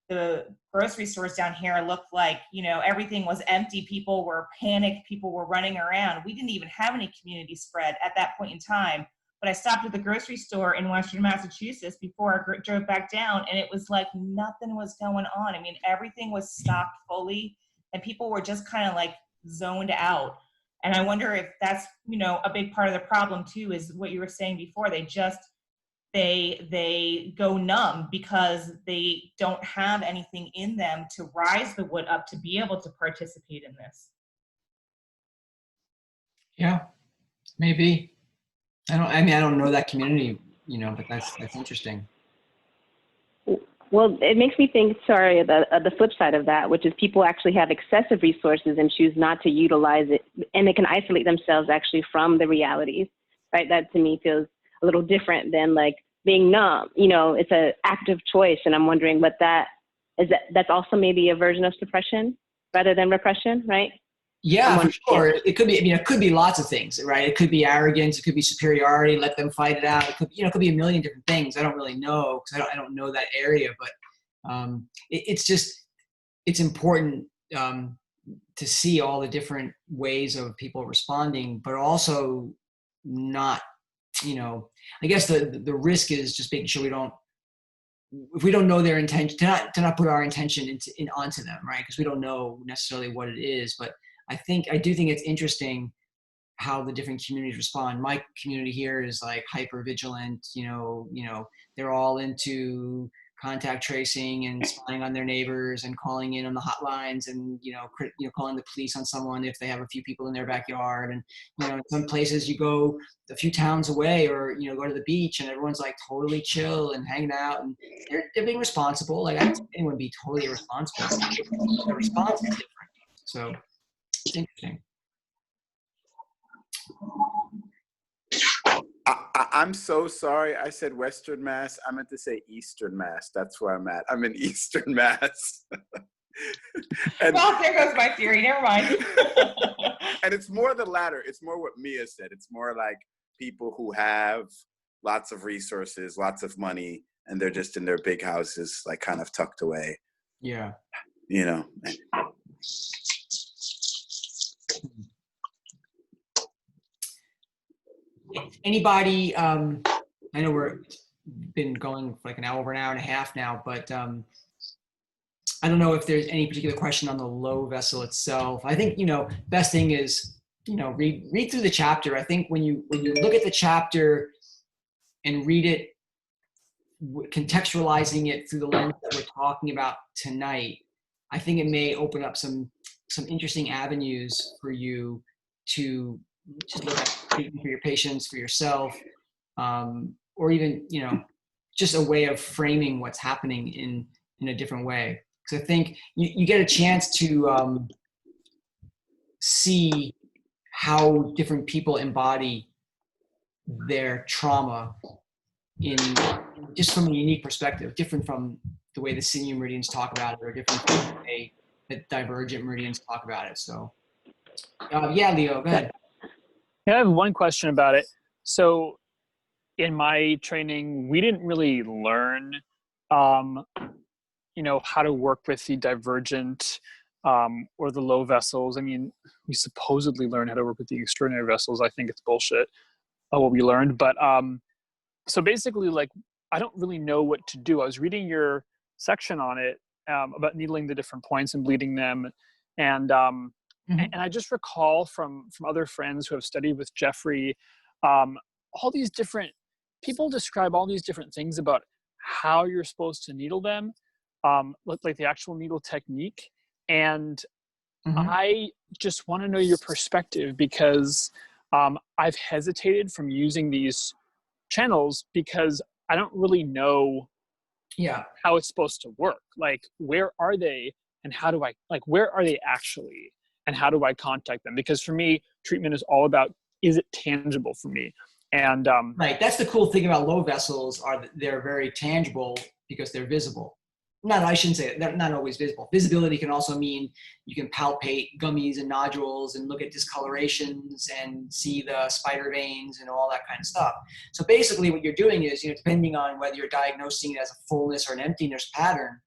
the grocery stores down here looked like, everything was empty. People were panicked. People were running around. We didn't even have any community spread at that point in time. but I stopped at the grocery store in Western Massachusetts before I drove back down, and it was like nothing was going on. I mean, everything was stocked fully, and people were just kind of like zoned out. And I wonder if that's, you know, a big part of the problem too, is what you were saying before. They go numb because they don't have anything in them to rise the wood up to be able to participate in this. Yeah, maybe. I don't know that community, you know, but that's interesting. Well, it makes me think, sorry, the flip side of that, which is people actually have excessive resources and choose not to utilize it, and they can isolate themselves actually from the realities, right? That to me feels a little different than like being numb. You know, it's an active choice, and I'm wondering what that is. That's also maybe a version of suppression rather than repression, right? Yeah, for sure. It could be. I mean, it could be lots of things, right? It could be arrogance. It could be superiority. Let them fight it out. It could, you know, it could be a million different things. I don't really know because I don't know that area. But it's important to see all the different ways of people responding, but also not. You know, I guess the risk is just making sure if we don't know their intention, to not put our intention onto them, right? Because we don't know necessarily what it is, but I do think it's interesting how the different communities respond. My community here is like hyper vigilant, you know, they're all into contact tracing and spying on their neighbors and calling in on the hotlines and, calling the police on someone if they have a few people in their backyard. And, in some places you go a few towns away or, go to the beach and everyone's like totally chill and hanging out and they're being responsible. Like I don't think anyone would be totally irresponsible. The response is different. So it's interesting. I'm so sorry. I said Western Mass. I meant to say Eastern Mass. That's where I'm at. I'm in Eastern Mass. Well, there goes my theory. Never mind. And it's more the latter. It's more what Mia said. It's more like people who have lots of resources, lots of money, and they're just in their big houses, like kind of tucked away. Yeah. Anybody, I know we're been going for like an hour, over an hour and a half now, but I don't know if there's any particular question on the low vessel itself. I think, best thing is, read through the chapter. I think when you look at the chapter and read it, contextualizing it through the lens that we're talking about tonight, I think it may open up some interesting avenues for you to just look at treatment for your patients, for yourself, or even, just a way of framing what's happening in a different way. Because I think you get a chance to see how different people embody their trauma in just from a unique perspective, different from the way the Sinew Meridians talk about it, or different from the way that Divergent Meridians talk about it. So, yeah, Leo, go ahead. Yeah, I have one question about it. So in my training, we didn't really learn, how to work with the divergent or the low vessels. I mean, we supposedly learned how to work with the extraordinary vessels. I think it's bullshit what we learned. But so basically, like, I don't really know what to do. I was reading your section on it about needling the different points and bleeding them. And and I just recall from other friends who have studied with Jeffrey, all these different people describe all these different things about how you're supposed to needle them, like the actual needle technique. And I just want to know your perspective because I've hesitated from using these channels because I don't really know how it's supposed to work. Like, where are they and how do where are they actually? And how do I contact them? Because for me, treatment is all about, is it tangible for me? And right, that's the cool thing about low vessels they're very tangible because they're visible. I shouldn't say it, they're not always visible. Visibility can also mean you can palpate gummies and nodules and look at discolorations and see the spider veins and all that kind of stuff. So basically what you're doing is, depending on whether you're diagnosing it as a fullness or an emptiness pattern,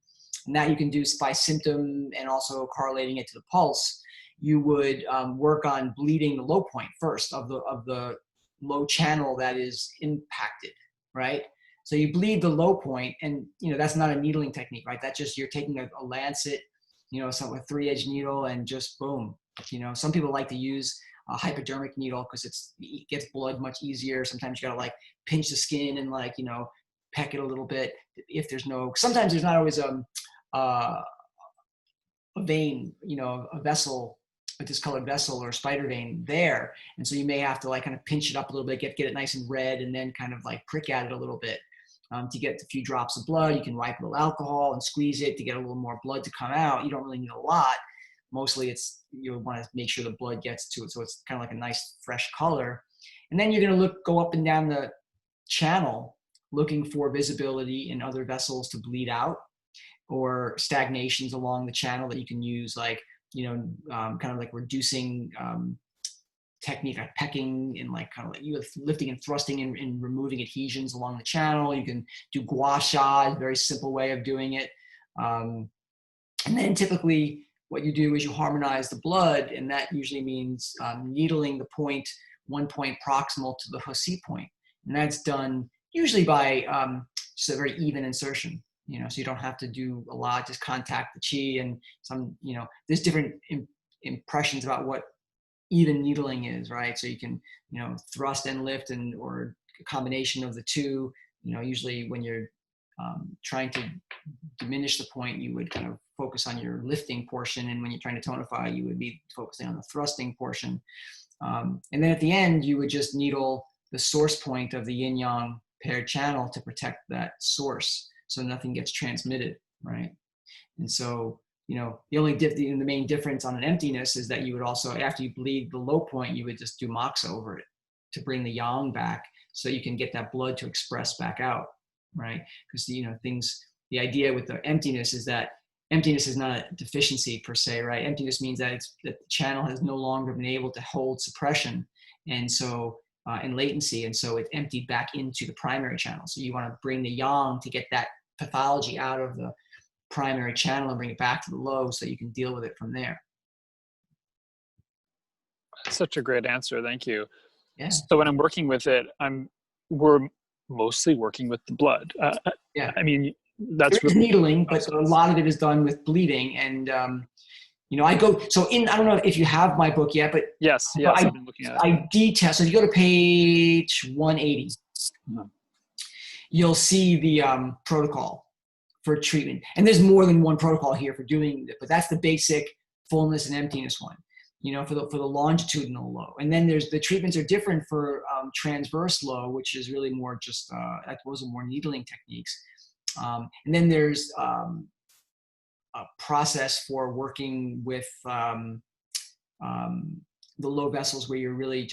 and that you can do by symptom and also correlating it to the pulse, you would work on bleeding the low point first of the low channel that is impacted, right? So you bleed the low point, and that's not a needling technique, right? That's just you're taking a lancet, some with 3-edge needle, and just boom. Some people like to use a hypodermic needle because it gets blood much easier. Sometimes you gotta like pinch the skin and like peck it a little bit. Sometimes there's not always a vein, a vessel, a discolored vessel or a spider vein there, and so you may have to like kind of pinch it up a little bit, get it nice and red, and then kind of like prick at it a little bit to get a few drops of blood. You can wipe a little alcohol and squeeze it to get a little more blood to come out. You don't really need a lot. Mostly you want to make sure the blood gets to it, so it's kind of like a nice fresh color. And then you're going to go up and down the channel looking for visibility in other vessels to bleed out, or stagnations along the channel that you can use, like kind of like reducing technique, like pecking, and like kind of like lifting and thrusting and removing adhesions along the channel. You can do gua sha, a very simple way of doing it. And then typically what you do is you harmonize the blood, and that usually means needling the point, 1 point proximal to the Hussey point. And that's done usually by just a very even insertion, so you don't have to do a lot, just contact the chi. And there's different impressions about what even needling is, right? So you can, thrust and lift, or a combination of the two. Usually when you're trying to diminish the point, you would kind of focus on your lifting portion, and when you're trying to tonify, you would be focusing on the thrusting portion. And then at the end, you would just needle the source point of the yin-yang paired channel to protect that source, so nothing gets transmitted, right? And so, the main difference on an emptiness is that you would also, after you bleed the low point, you would just do moxa over it to bring the yang back, so you can get that blood to express back out, right? Because the idea with the emptiness is that emptiness is not a deficiency per se, right? Emptiness means that that the channel has no longer been able to hold suppression, and so and latency, and so it's emptied back into the primary channel. So you want to bring the yang to get that pathology out of the primary channel and bring it back to the low, so you can deal with it from there. Such a great answer, thank you. Yeah. So when I'm working with it, we're mostly working with the blood. Yeah. I mean, that's really needling, but a lot of it is done with bleeding. And I don't know if you have my book yet, but yes, I've been looking at it. I detail. So if you go to page 180, you'll see the protocol for treatment. And there's more than one protocol here for doing it, but that's the basic fullness and emptiness one, for the longitudinal low. And then the treatments are different for transverse low, which is really more just, those are more needling techniques. And then there's a process for working with the low vessels, where you're really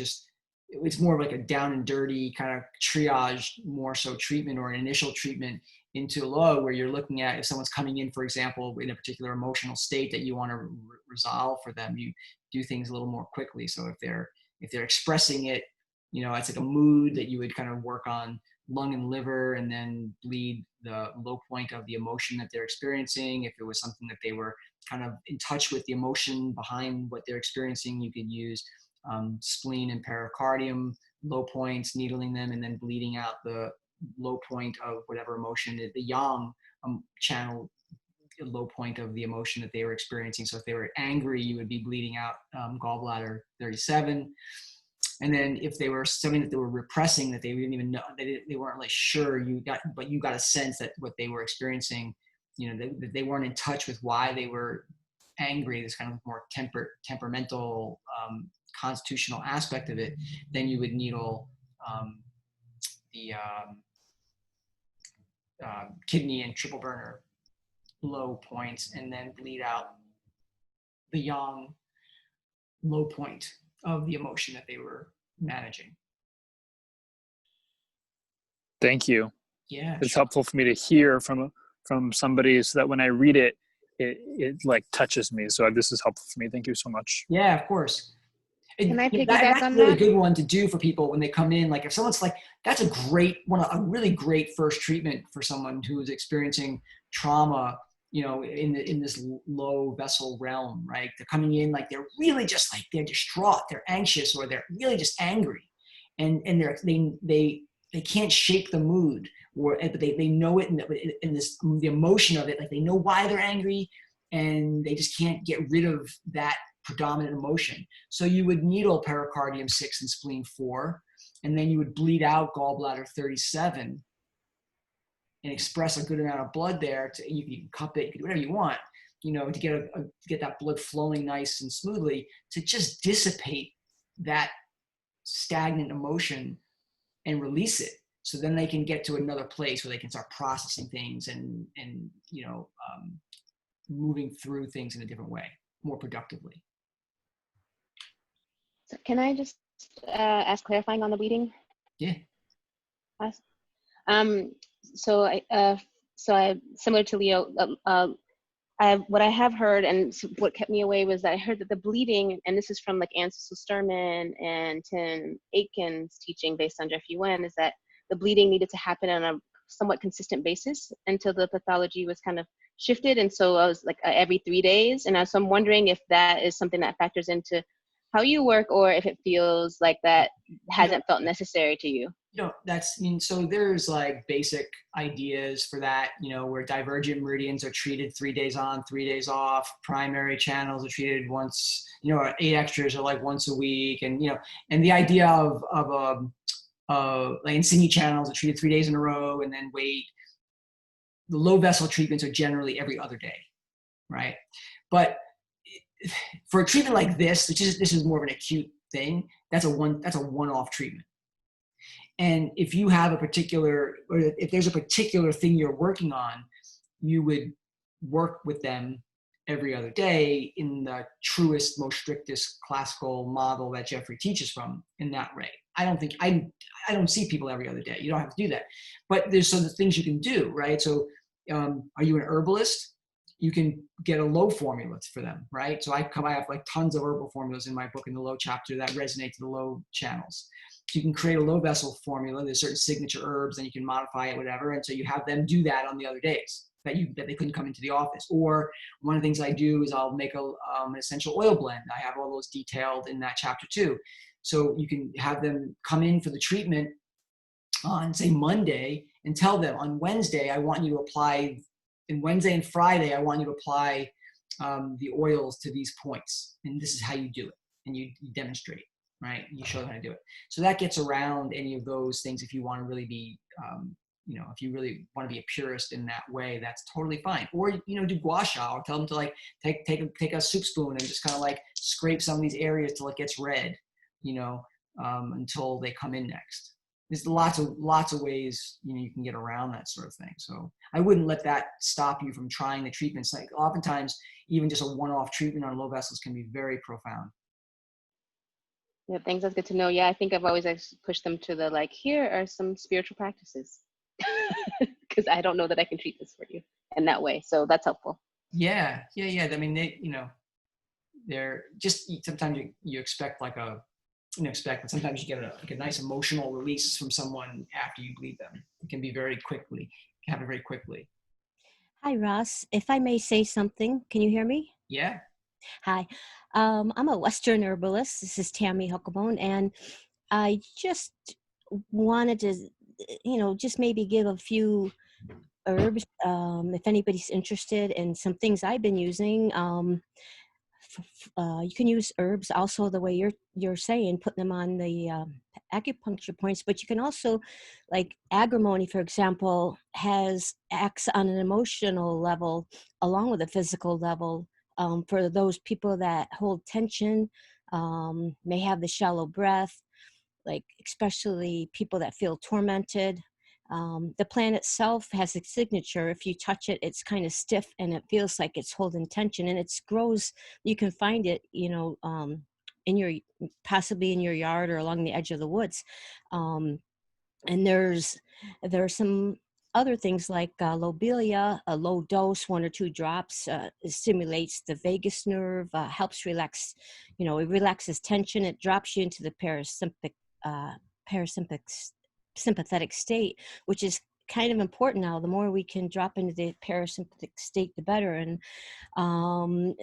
it's more like a down and dirty kind of triage, more so treatment, or an initial treatment into low, where you're looking at if someone's coming in, for example, in a particular emotional state that you want to resolve for them, you do things a little more quickly. So if they're expressing it, it's like a mood that you would kind of work on lung and liver, and then bleed the low point of the emotion that they're experiencing. If it was something that they were kind of in touch with the emotion behind what they're experiencing, you could use spleen and pericardium low points, needling them, and then bleeding out the low point of whatever emotion, the yang channel low point of the emotion that they were experiencing. So if they were angry, you would be bleeding out gallbladder 37. And then if they were something that they were repressing, that they didn't even know, they weren't really sure, you got a sense that what they were experiencing, they weren't in touch with why they were angry, this kind of more temperamental constitutional aspect of it, then you would needle the kidney and triple burner low points, and then bleed out the yang low point of the emotion that they were managing. Thank you. Yeah, it's helpful for me to hear from somebody, so that when I read it, it like touches me. So this is helpful for me. Thank you so much. Yeah, of course. Can I piggyback that's on a really that? good one to do for people when they come in. Like if someone's like, that's a really great first treatment for someone who is experiencing trauma, in this low vessel realm, right? They're coming in like they're really just like, they're distraught, they're anxious, or they're really just angry. and they can't shake the mood, but they know it in this the emotion of it. Like they know why they're angry, and they just can't get rid of that predominant emotion. So you would needle pericardium 6 and spleen 4, and then you would bleed out gallbladder 37 and express a good amount of blood there. You can cup it, you can do whatever you want, to get that blood flowing nice and smoothly, to just dissipate that stagnant emotion and release it. So then they can get to another place where they can start processing things and moving through things in a different way, more productively. So can I just ask clarifying on the bleeding? Yeah. So I similar to Leo, what I have heard, and what kept me away, was that I heard that the bleeding, and this is from like Ansel Sturman and Tim Aitken's teaching based on Jeffrey Wen, is that the bleeding needed to happen on a somewhat consistent basis until the pathology was kind of shifted. And so I was like every 3 days. And so I'm wondering if that is something that factors into how you work, or if it feels like that hasn't felt necessary to you. So there's like basic ideas for that, where divergent meridians are treated 3 days on, 3 days off. Primary channels are treated once, 8 extras are like once a week. And, and the idea of like Insigne channels are treated 3 days in a row and then wait. The low vessel treatments are generally every other day, right? But for a treatment like this is more of an acute thing, that's a one-off treatment. And if you have if there's a particular thing you're working on, you would work with them every other day in the truest, most strictest classical model that Jeffrey teaches from in that way. I don't see people every other day. You don't have to do that. But there's some things you can do, right? So are you an herbalist? You can get a low formula for them, right? So I have like tons of herbal formulas in my book in the low chapter that resonate to the low channels. So you can create a low vessel formula. There's certain signature herbs, and you can modify it, whatever. And so you have them do that on the other days that they couldn't come into the office. Or one of the things I do is I'll make an essential oil blend. I have all those detailed in that chapter too. So you can have them come in for the treatment on, say, Monday, and tell them on Wednesday, I want you to apply. And Wednesday and Friday, I want you to apply the oils to these points. And this is how you do it. And you demonstrate, right? You show them how to do it. So that gets around any of those things. If you want to really be, if you really want to be a purist in that way, that's totally fine. Or, do gua sha, or tell them to like take a soup spoon and just kind of like scrape some of these areas till it gets red, until they come in next. There's lots of ways, you can get around that sort of thing. So I wouldn't let that stop you from trying the treatments. Like oftentimes, even just a one-off treatment on low vessels can be very profound. Yeah, thanks. That's good to know. Yeah, I think I've always pushed them to the like, here are some spiritual practices, because I don't know that I can treat this for you in that way. So that's helpful. Yeah. I mean, they're just, sometimes you expect like but sometimes you get a nice emotional release from someone after you bleed them. It can be happen very quickly. Hi, Ross. If I may say something, can you hear me? Yeah. Hi. I'm a Western herbalist. This is Tammy Huckabone, and I just wanted to, just maybe give a few herbs, if anybody's interested in some things I've been using. You can use herbs also the way you're saying, put them on the acupuncture points, but you can also, like agrimony, for example, acts on an emotional level along with a physical level. For those people that hold tension, may have the shallow breath, like especially people that feel tormented. The plant itself has a signature. If you touch it, it's kind of stiff and it feels like it's holding tension, and it grows. You can find it, possibly in your yard or along the edge of the woods. And there's some other things like lobelia, a low dose, 1 or 2 drops, stimulates the vagus nerve, helps relax, it relaxes tension. It drops you into the parasympathetic state, which is kind of important now. The more we can drop into the parasympathetic state, the better. And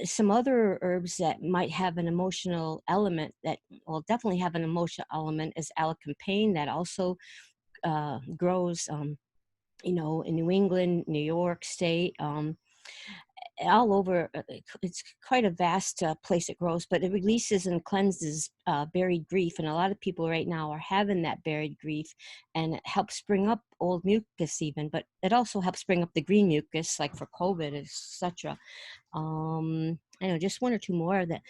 some other herbs that might have an emotional element that will definitely have an emotional element is alecampane, that also grows, you know, in New England, New York State, all over. It's quite a vast place it grows, but it releases and cleanses buried grief. And a lot of people right now are having that buried grief, and it helps bring up old mucus even, but it also helps bring up the green mucus, like for COVID, etc. I know just one or two more of that.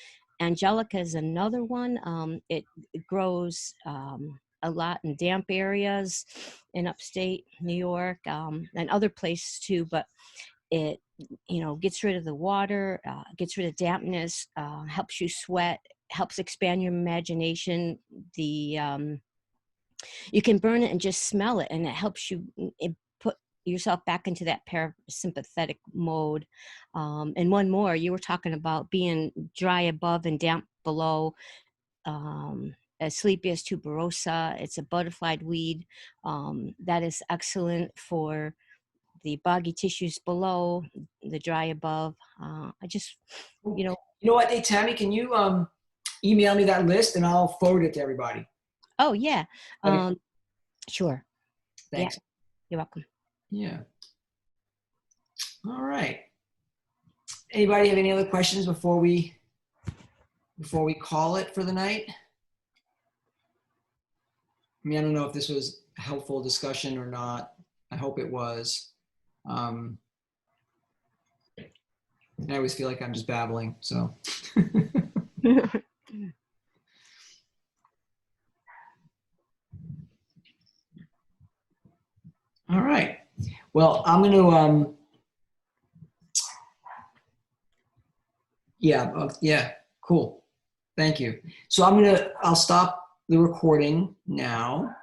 Angelica is another one. It grows a lot in damp areas in upstate New York, and other places too, but it, you know, gets rid of the water, gets rid of dampness, helps you sweat, helps expand your imagination. You can burn it and just smell it, and it helps you put yourself back into that parasympathetic mode. And one more, you were talking about being dry above and damp below. Asclepias tuberosa, it's a butterflied weed that is excellent for the boggy tissues below, the dry above. I just, you know. You know what? Hey, Tammy, can you email me that list and I'll forward it to everybody? Oh, yeah. Okay. Sure. Thanks. Yeah, you're welcome. Yeah. All right. Anybody have any other questions before we call it for the night? I mean, I don't know if this was a helpful discussion or not. I hope it was. I always feel like I'm just babbling, so. All right. Well, I'm going to, yeah, cool. Thank you. So I'll stop the recording now.